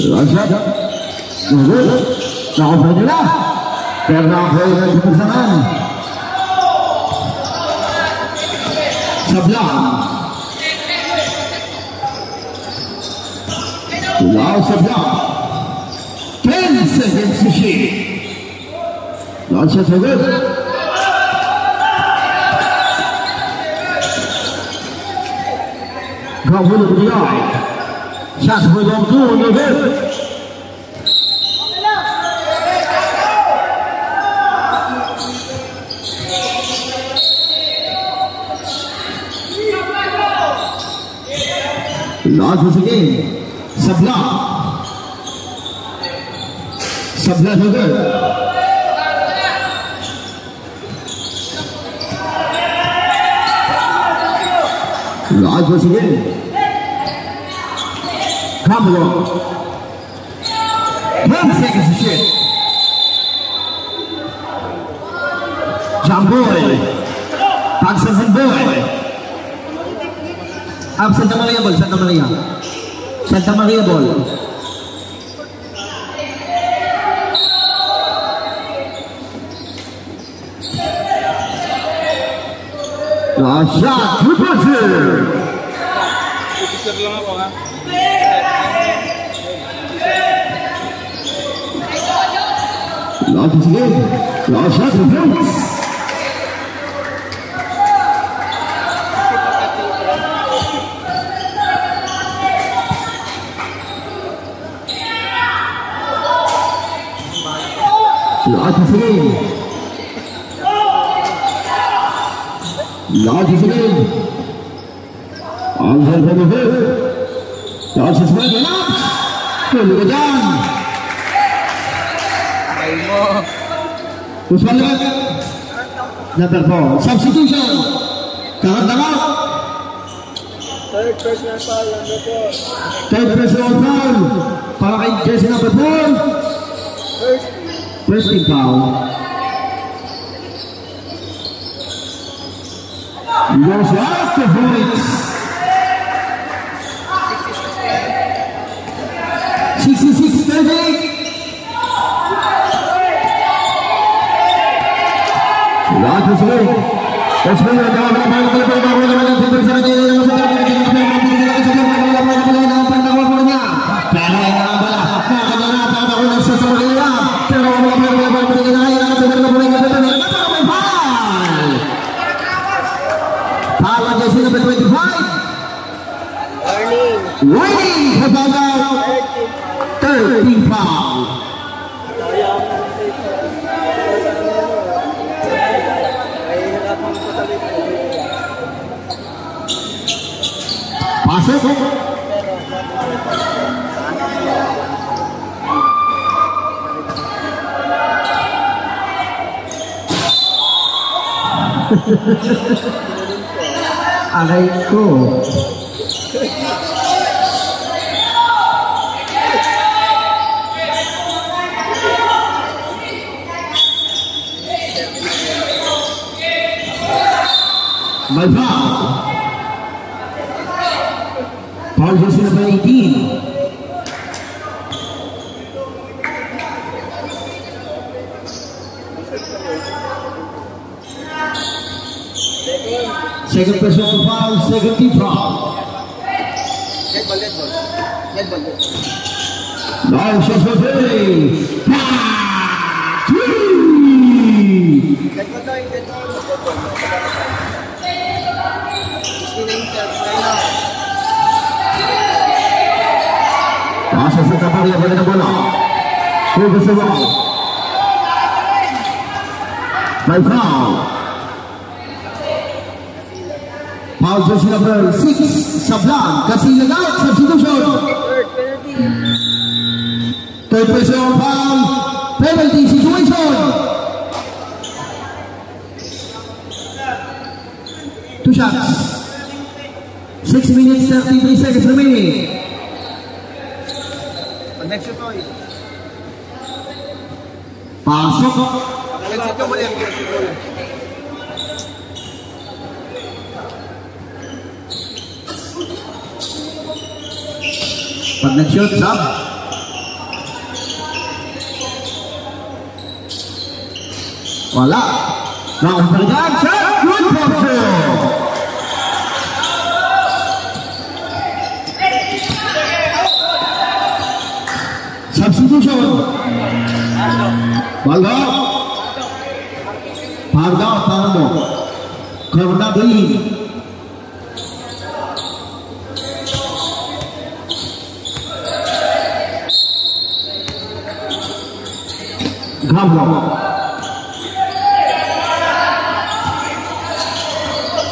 Lanjut, Nakapay nila. Pero nakapay na yung pasangan. Sablang. Tulaw Sablang. 10 seconds to shoot. Lanjut sa good. Gawin ng bigay. Shots for long two, no good. Lagos again. Sablang. Sablang no good. Lagos again. Kamalo. 10 seconds to shoot. Jamboy. Pagsasan boy. Santa Maria ball. Santa Maria ball. Last shot, 2-2. Picture lang ako ha. Last again. Last shot, 2 points. Last again. Last again. Angel from the hill. Last is right enough. Look at that. Usman lewat. Number 4. Substitution. Tangan tangan. Third personal foul, number 4. Third personal foul. Para kay jersey number 4. First team foul. Goes out to Hornets. 66-38. Last is away. Let's bring it down. Warning about 13 foul. Pasok. Aray ko. May foul. Foul jersey number 18. Second personal foul, second team foul. Net ball. Now shots for three. Net ball tayo, net ball. Pasok sa kapal niya pada bola. Over sa ball. May foul. Foul jersey number 6, Sablan. Kasih out, substitution. Third personal foul, penalty situation. 2 shots. 6 minutes 33 seconds remaining. Next shot tayo. Pasok. Next shot mo yan. Pag nag-shoot, sub. Wala. Round for the game, shot. Good control. Substitution. Baldo. Pardo. Cornabli. Gablo.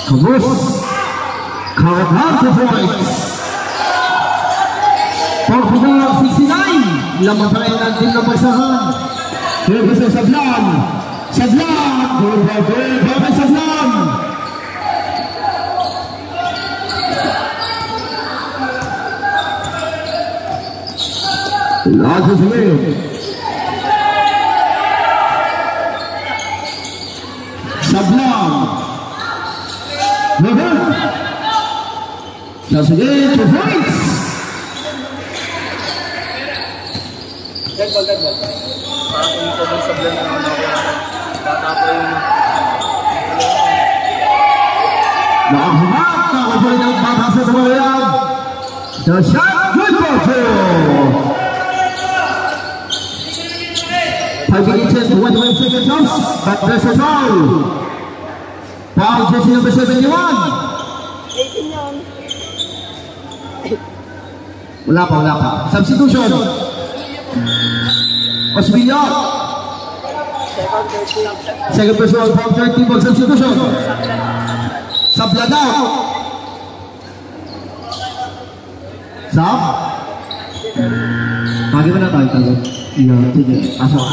Kamus. Karate points. Portugal 69. Lamang pa rin ang team ng Pagsahan. Kaya sa Sablan. Goal by Sablan. Last is away. Sablan. That's again 2 points. Net ball. Parang kumito dun sa blend ng ano ko. Bata pa yun. Nakahanap na kapalit ng bata sa tumalayang. The shot, good for two. 5 minutes and 21 seconds off, but there's a foul. Foul, jersey number 71. 18 yun. Wala pa. Substitution. Osbilio. Second person from 13 ball substitution. Sablagaw. Sab? Bagaimana tayo tayo? Iya, sige. Pasok.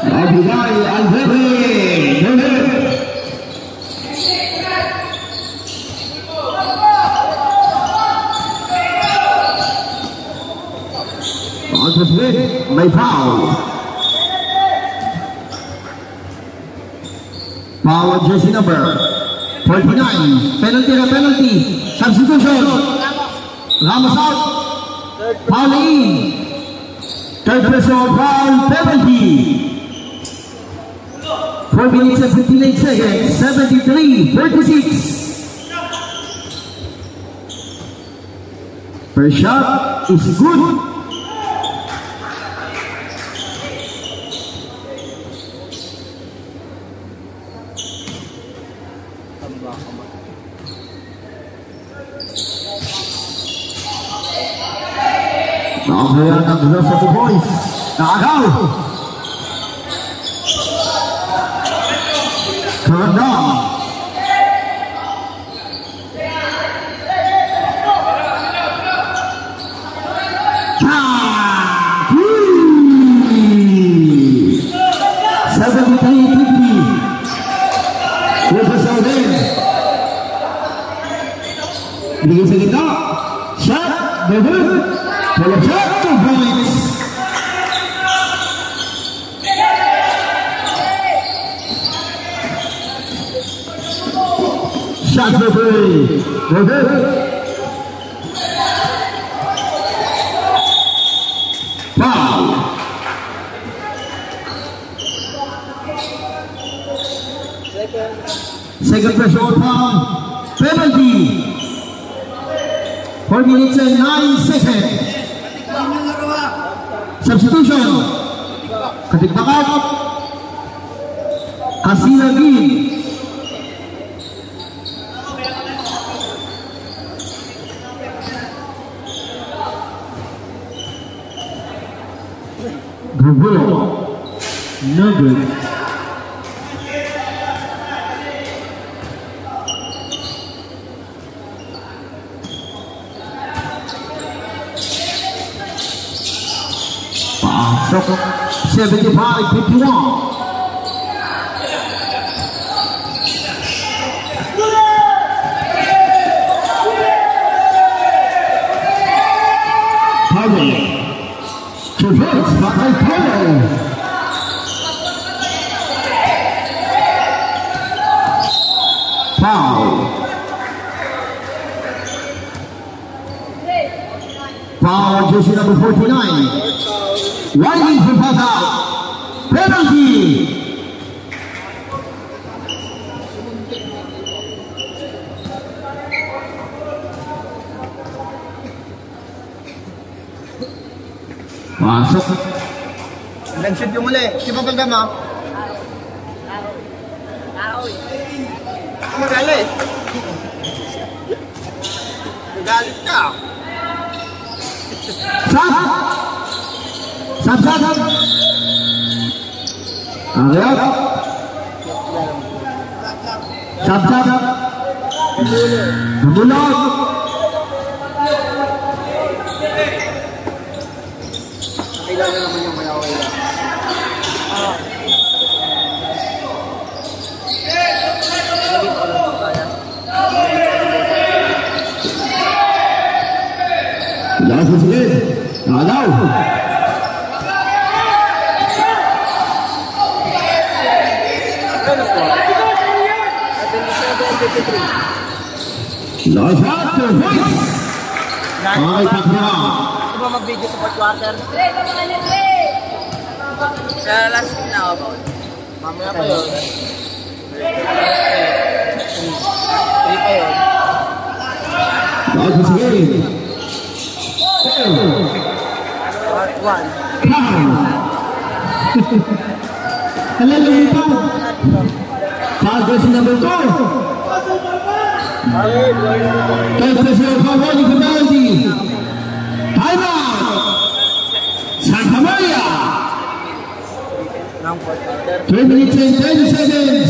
Abdullah Al-Hadi. May foul. Foul jersey number 49. Penalty. Substitution. Ramos out. Foul in. Third person foul penalty. 4 minutes and 58 seconds. 73-46. First shot is good. Nakakaya ng Los Satu Boys. Nakagaw. Karandang. Binigay sa gitna. Shot. Bebel. Wala shot. 2 points. Shot Bebel. Foul. Second pressure foul. Penalty. 4 minutes and 9 seconds. Substitution. Katikbakat. Kasilagi. Gugulo. No good. Pasok 75-51. Harvey traverse by Polo. Foul. Foul, jersey number 49. Riding from Pata. Penalty. Masuk. Then shoot yung muli. Si Papagdam ha? Magalit. Magalit ka. Sab. Ariat. Sab. Bulat. Kailangan naman yung mayaway lang. Last is good. Nagaw. Last shot, 2 points. Ay, takra. Gusto mo mag-video sa fourth quarter? Sa last week na ako. Mamaya pa yun. 3 pa yun. Back to the game. Part 1. Hello, lumipad. Foul jersey number 2. Contestant for warning penalty. Timeout. Santa Maria. 3 minutes and 10 seconds.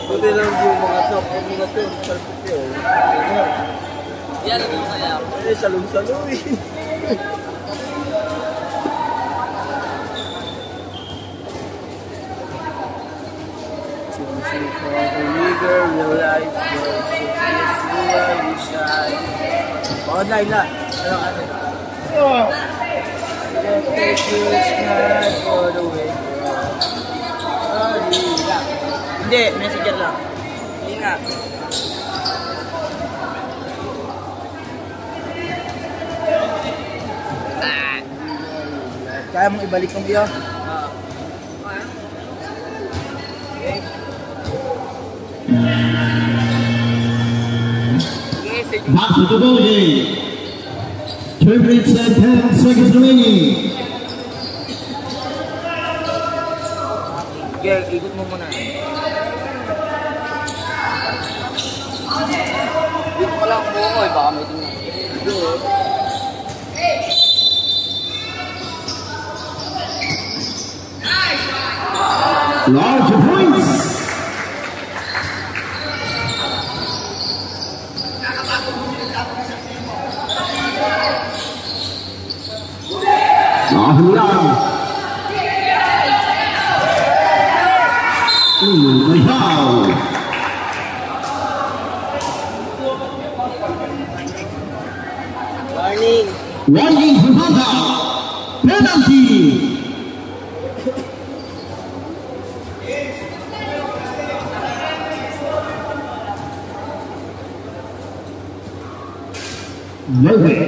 Buti lang yung mga top. Yung mga top. Perfect yun. Yan, ito yung kaya. Salong-salo eh. Online na. Hindi, messenger lang. Hindi nga. Kaya mong ibalik ng iyo? Back to the ball game. 2 minutes and 10 seconds remaining. Okay, ikot mo muna. Dito ko lang buo ko eh, baka may tingnan. Large points. Warning! Warning for Honda. Penalty. Logan.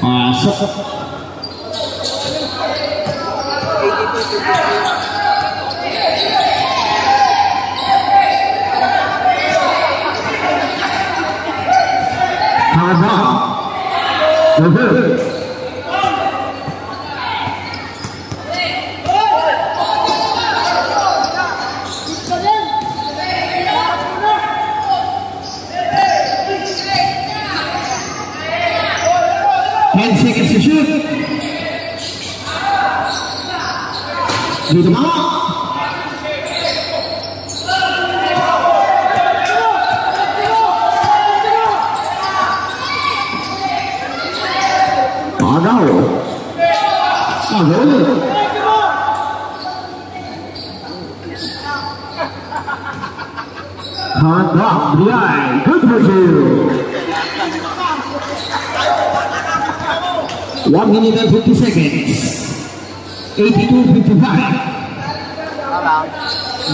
Pasok. Haba. Logan. Seconds to shoot. Dito mga. Agaw. Agaw. Contact, Brian. Good for you. 1 minute and 50 seconds. 82-55.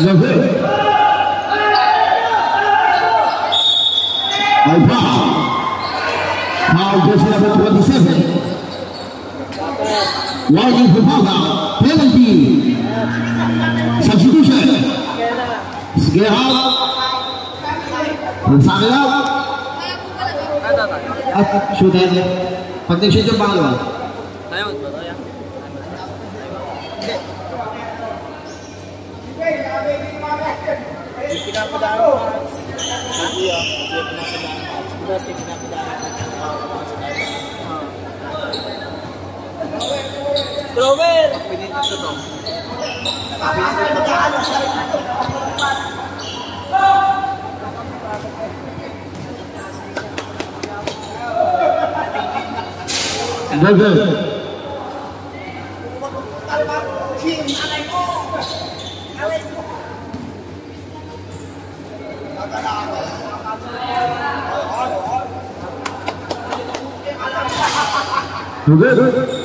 Level. By foul. Foul just number 27. Warning for foul. Penalty. Substitution. Sige out. Pansang out. At shooter. Pag nag-shoot yung pangalawa. Tayo, tayo. Hindi pinapadaan ko. Hindi ah. Hindi pinapadaan. Grover! Pinito ito to. Level. Good.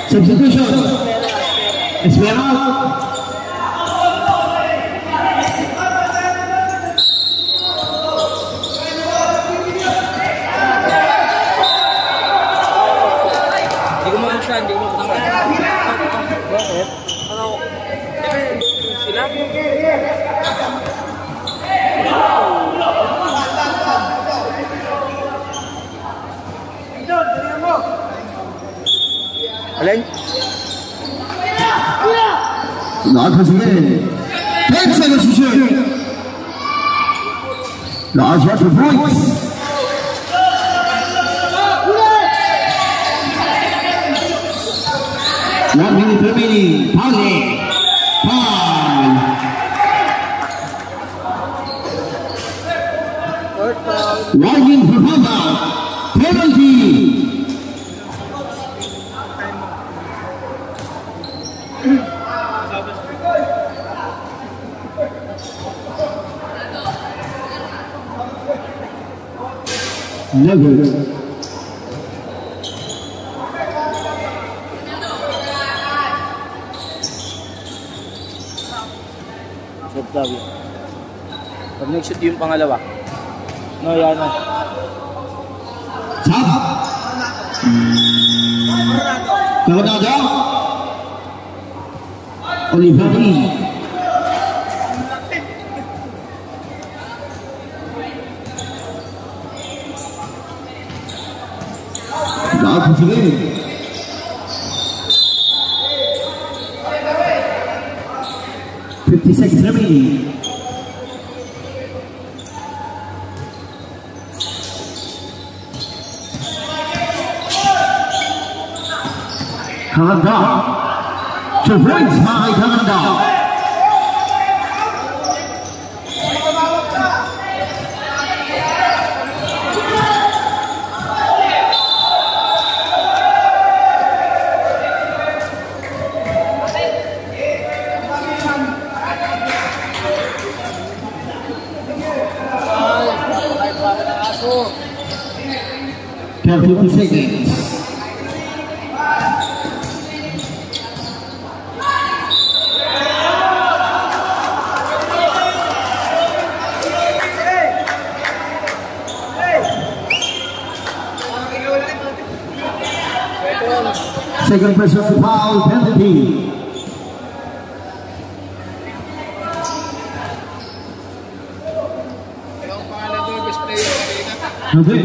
Substitution. Espera. Hindi ko mabuksan. Bakit? Ano? Sila? Alin? 나가시네. 10 seconds to shoot. Large after points. One minute remaining. Pali. Foul. Warning for foul. Penalty. Never. Shot daw yun. Pag nag-shoot yung pangalawa. No, yan na. Tap. Kawanada. Oliveri. Nakasigil. 50 seconds remaining. Kalanda. To points by Kalanda. Ten 50 seconds. Second personal foul penalty. Okay.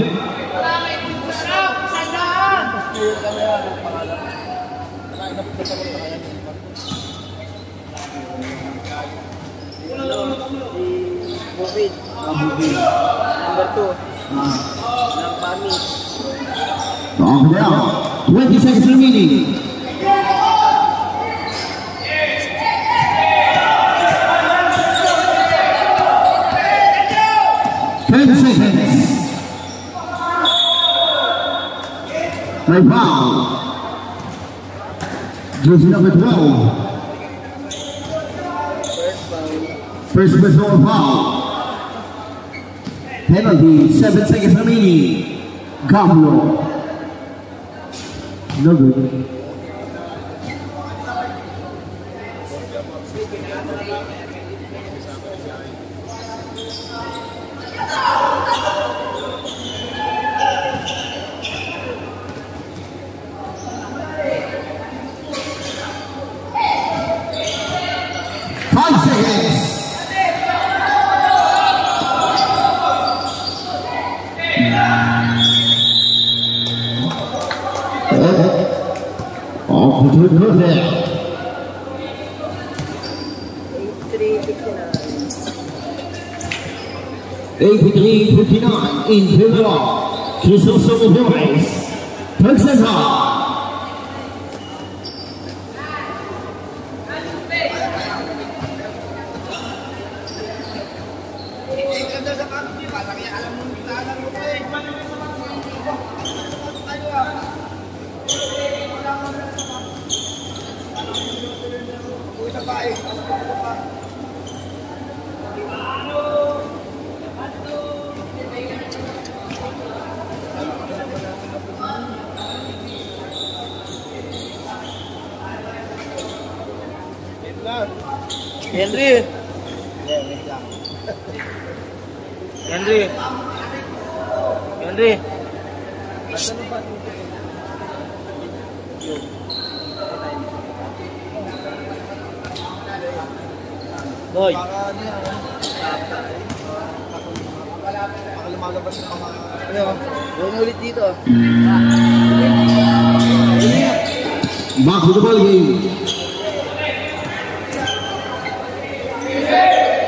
Bukid. Number 2. Ng Pami. Wrong down. 20 seconds remaining. Right foul. Jersey number 12. First personal foul. Penalty, 7 seconds remaining. Gablo. No good. Perfect. 83-59 in favor of Crisostomo Boys. Texas. Henry! Henry! Henry! Boy! Baka lumalabas yung mga... Gawin ulit dito. Back to the ball game.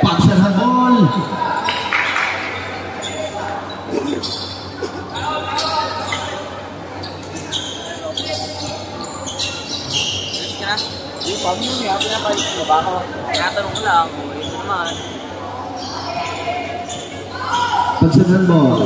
Paksa sa ball. Yung pag yun nga, pinapayos mo ba ako? Tinatanong ko lang, ito naman. Paksa sa ball.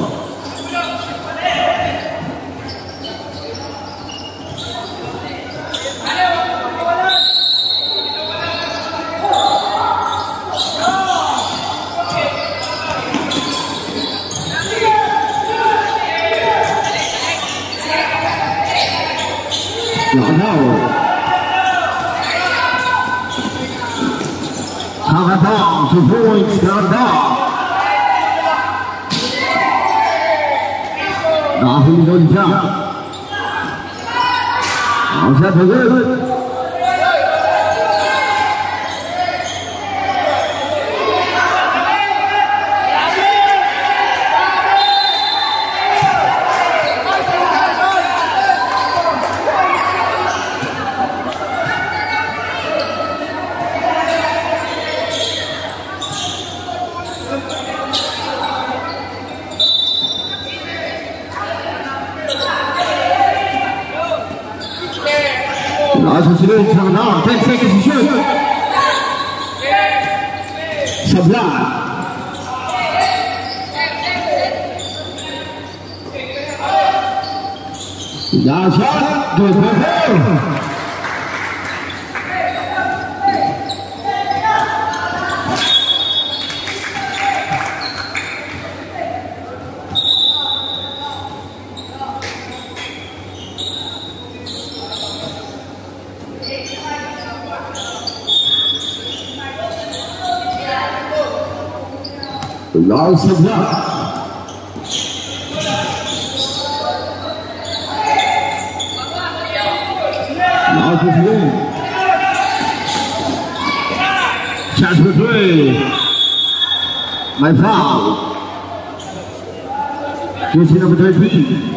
Countdown to points, countdown. Dahil doon siya. Ang siya pagod. Last is coming down. 10 seconds to shoot. Sablan. Last shot. Good for him. Lars Sablan. Lars is in. Shot for three. My foul. Jersey number 13.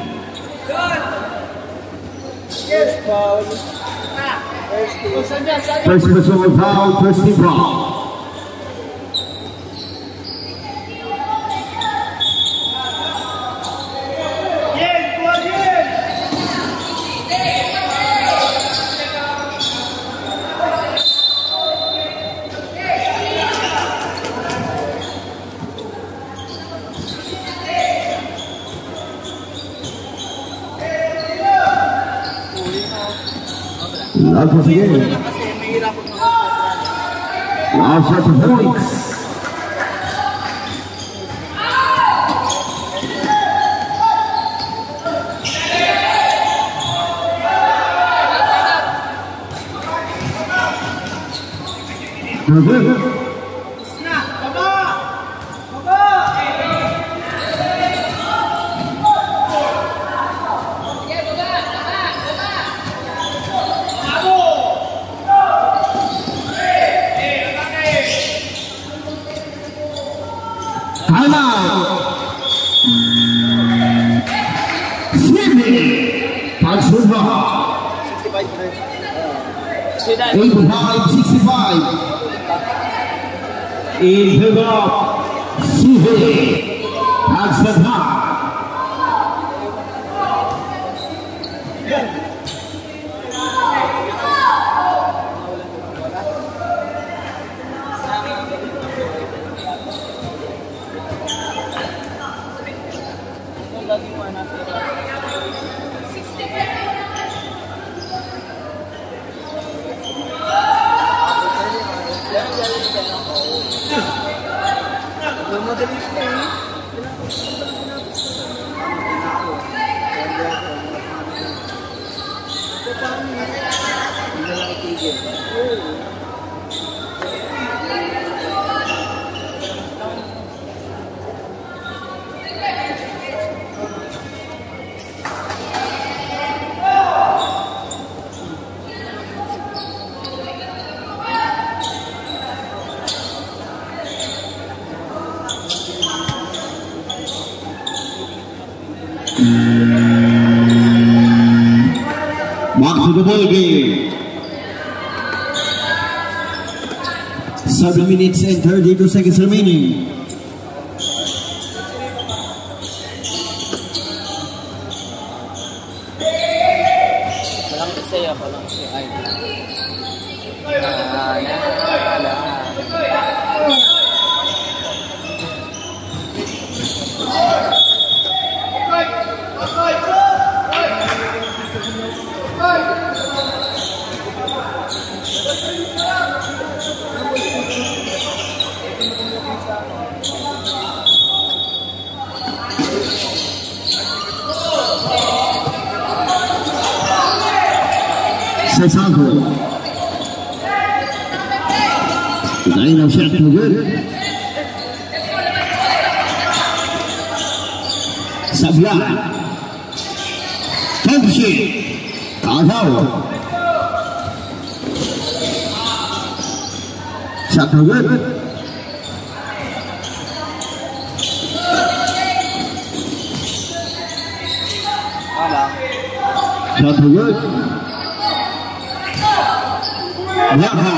First personal foul, first team foul. Last was again. Last shot of points. Sydney Pagsuba 85-65 in favor of Sydney Pagsuba. Madali siya eh. Hindi na lang itigil. Back to the ball game. 7 minutes and 32 seconds remaining. Walang isaya, walang isaya. Santo. Line of shot no good. Sabla. Thompson. Tagaw. Shot no good. Shot no good. Laha.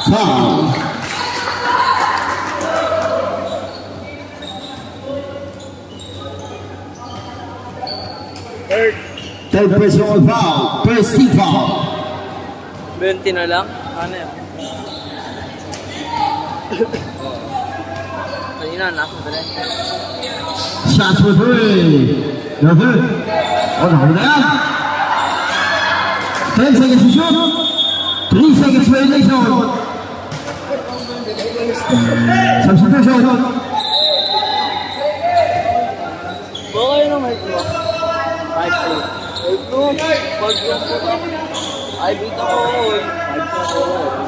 Foul. Third personal foul. First team foul. 20 na lang? Ano yan? Kanina, nasa ba rin? Shots for three. No good. Oh, no, na yan. 10 seconds to shoot. 3 seconds violation. Substitution. Okay na may ito. 5 beat ako.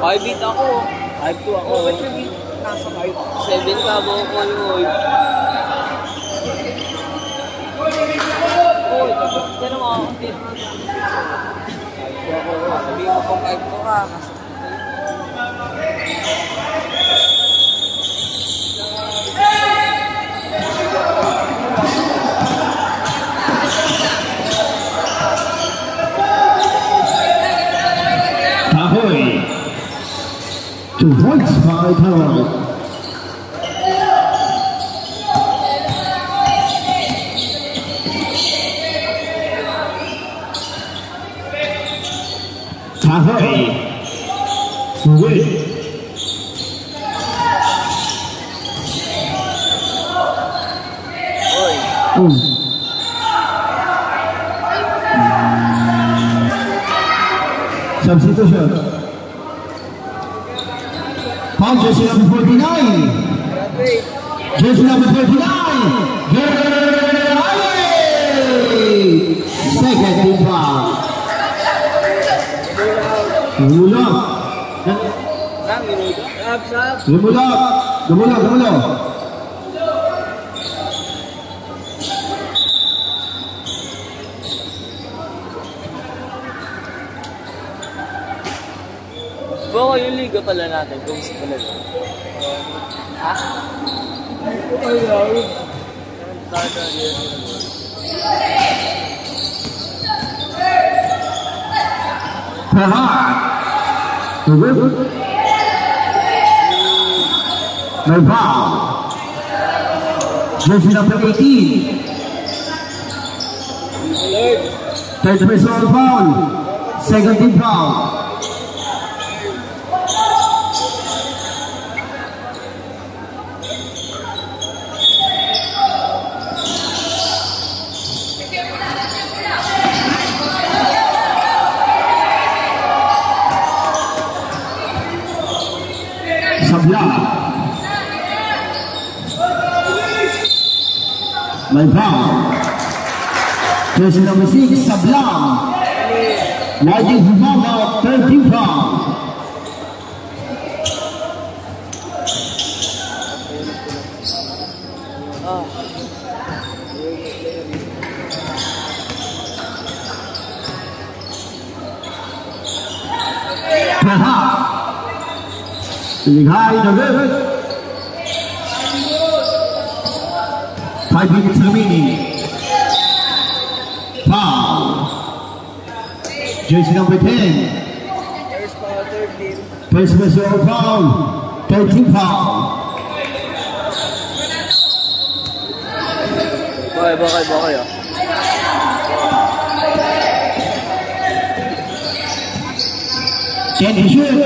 5 beat ako. 5-2 ako. Nasa 5. 7 ka mo ko yun. Uy, yan ang mga kapit. Sabihin mo kung 5-2 ka. Tahoy. 2 points by Tahoy. Tahoy. To win. Substitution. Foul jersey number 49. Jersey number 49. Gerard. Second team foul. Gumulog. Gumulog. Baka yung liga pala natin, ghost pala. Ha? No foul. Jersey number 18. Third personal foul. Second team foul. May foul. Jersey number 6, Sablang. Riding Humama, 13 foul. Lighai na rin. 5 minutes remaining. Foul. Jersey number 10. First foul, 13. First personal foul. 13 foul. Bakay ah. Can you shoot?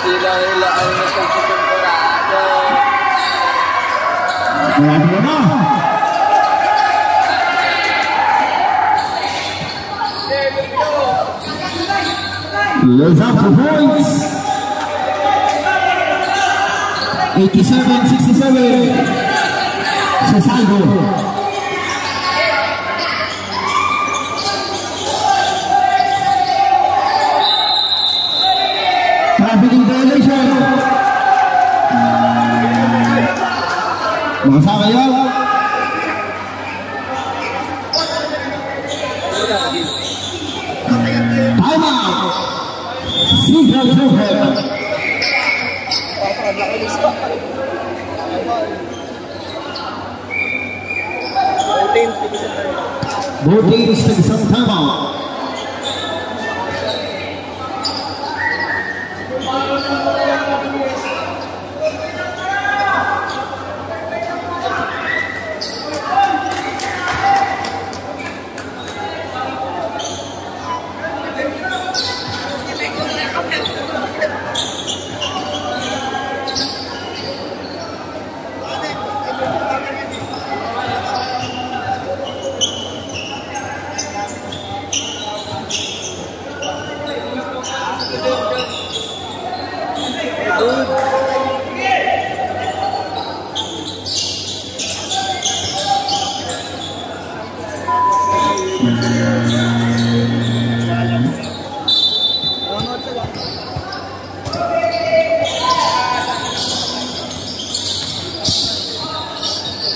Hila ang nagsasatemporado. Marami mo na. Lays up for points. 87-67. Sasaldo. Traveling violation. Makasama yan. Time out. Single Joker. Both teams take some time out.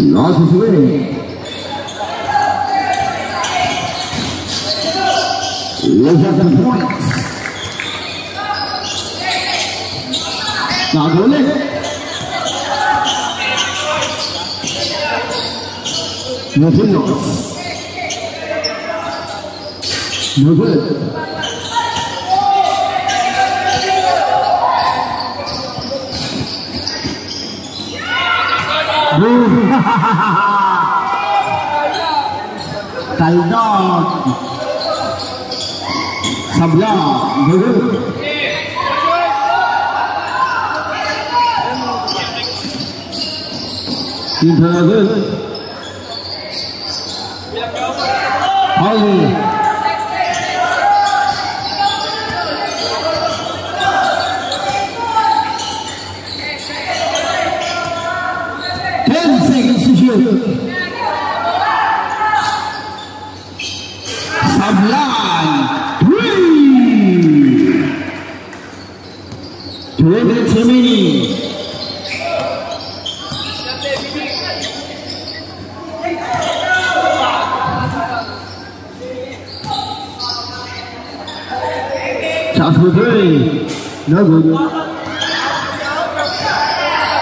Loss is winning. Lays up the points. Now go left. Nothing else. No good. Kaldon Sablang good. Good. Holly 10 seconds to shoot. Sablang 3. 2 minutes remaining. Shot for 3. No good.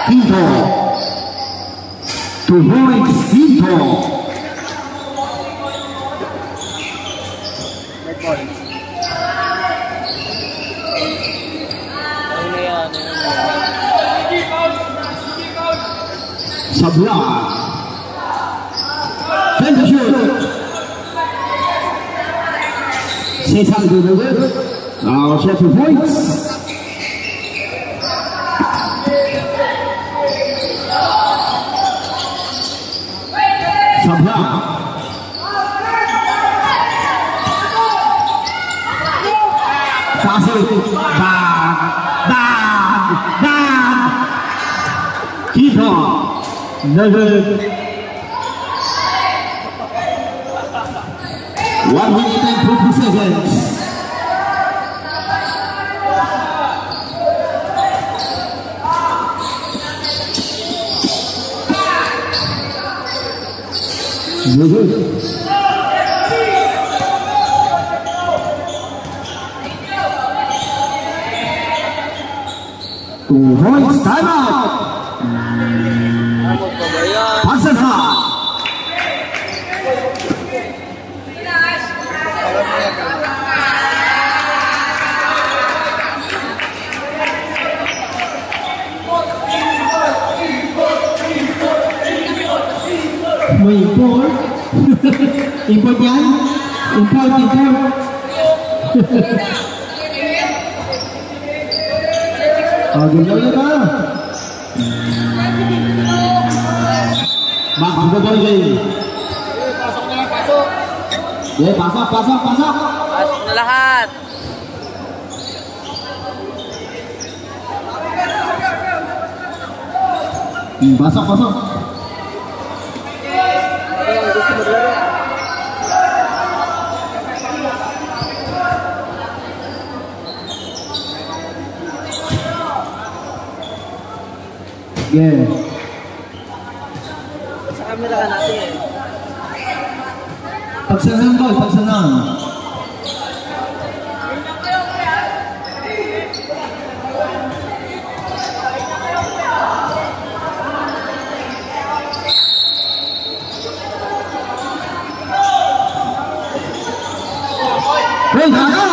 Tito. 2 points, Tito. Sablang. 10 to shoot. 600 good. Now shot for points. Sablang. Pass it. Bang. Negative. 1 minute and 50 seconds. Negative. 2 points, time out. Passer ha. May import. Import yan? Import. Ginaw na ka. Magbaboy kayo. Pasok na lang, pasok. Yeah, pasok. Pasok na lahat. Pasok. Gusto maglaro. Yeah. Sa camera ka natin eh. Pagsanan ko, pagsanan. Hey, gago!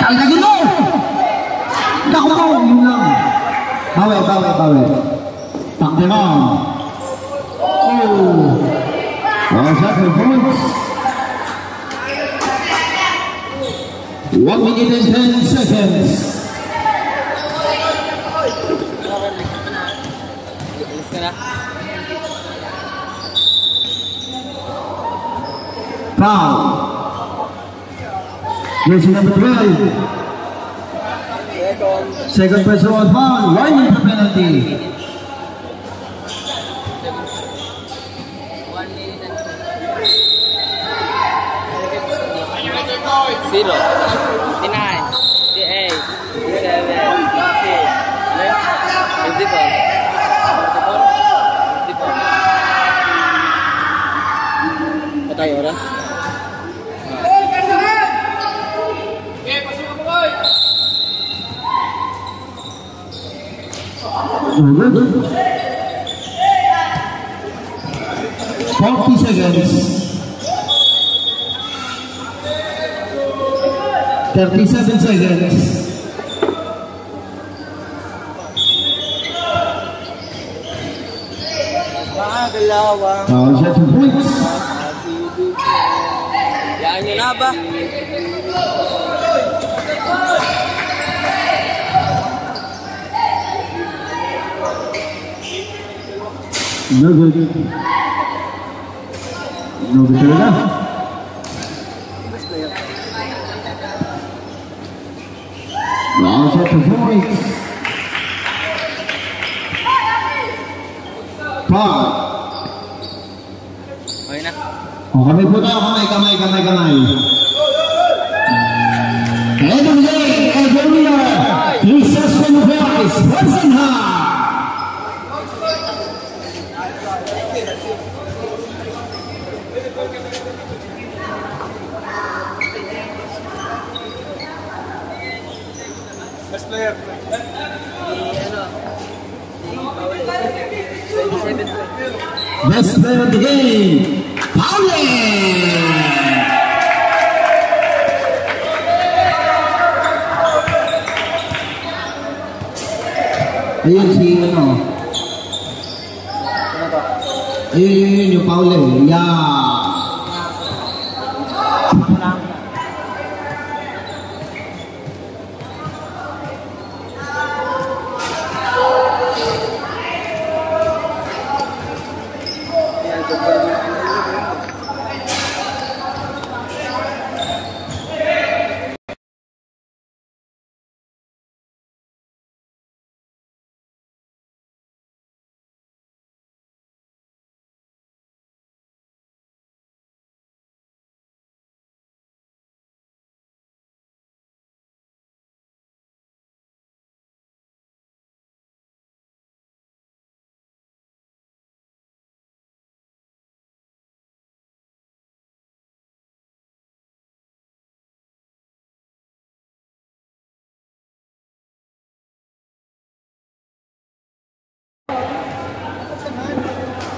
Kalagin mo! Naku mo, yun lang. Bawi. Takdiran. Oh. Second points. 1 minute and 10 seconds. Foul. Jersey number 12. Second personal foul. 1 minute for penalty. Zero. 59. 58. 57. 54. Patay oras. Good. 40 seconds. 37 seconds. Magalawang. Set 2 points. Yan nyo na ba? No good. No good talaga. Now set 2 points. 5. Okay na. O, kamay po tayo. Kamay. And the game, and the winner, Jesus from the boys, Hudson High. Best player. Best player of the game, Paule! Ayun si ano? Ayun yung Paule. Yeah.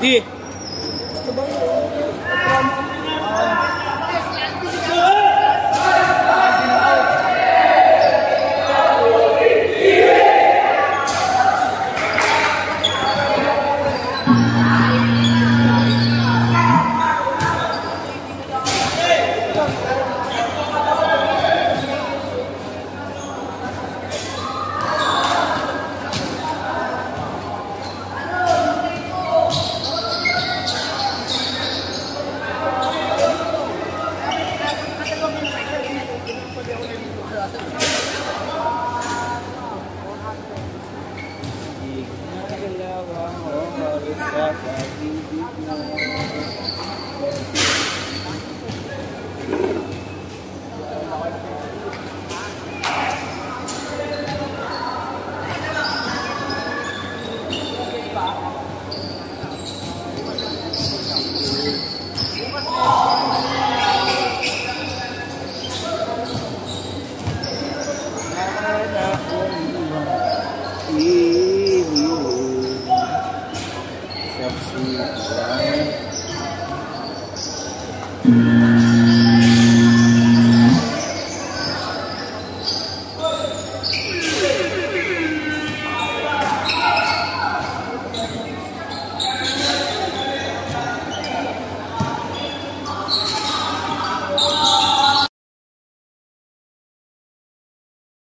Di. Ignalawang oras sa pag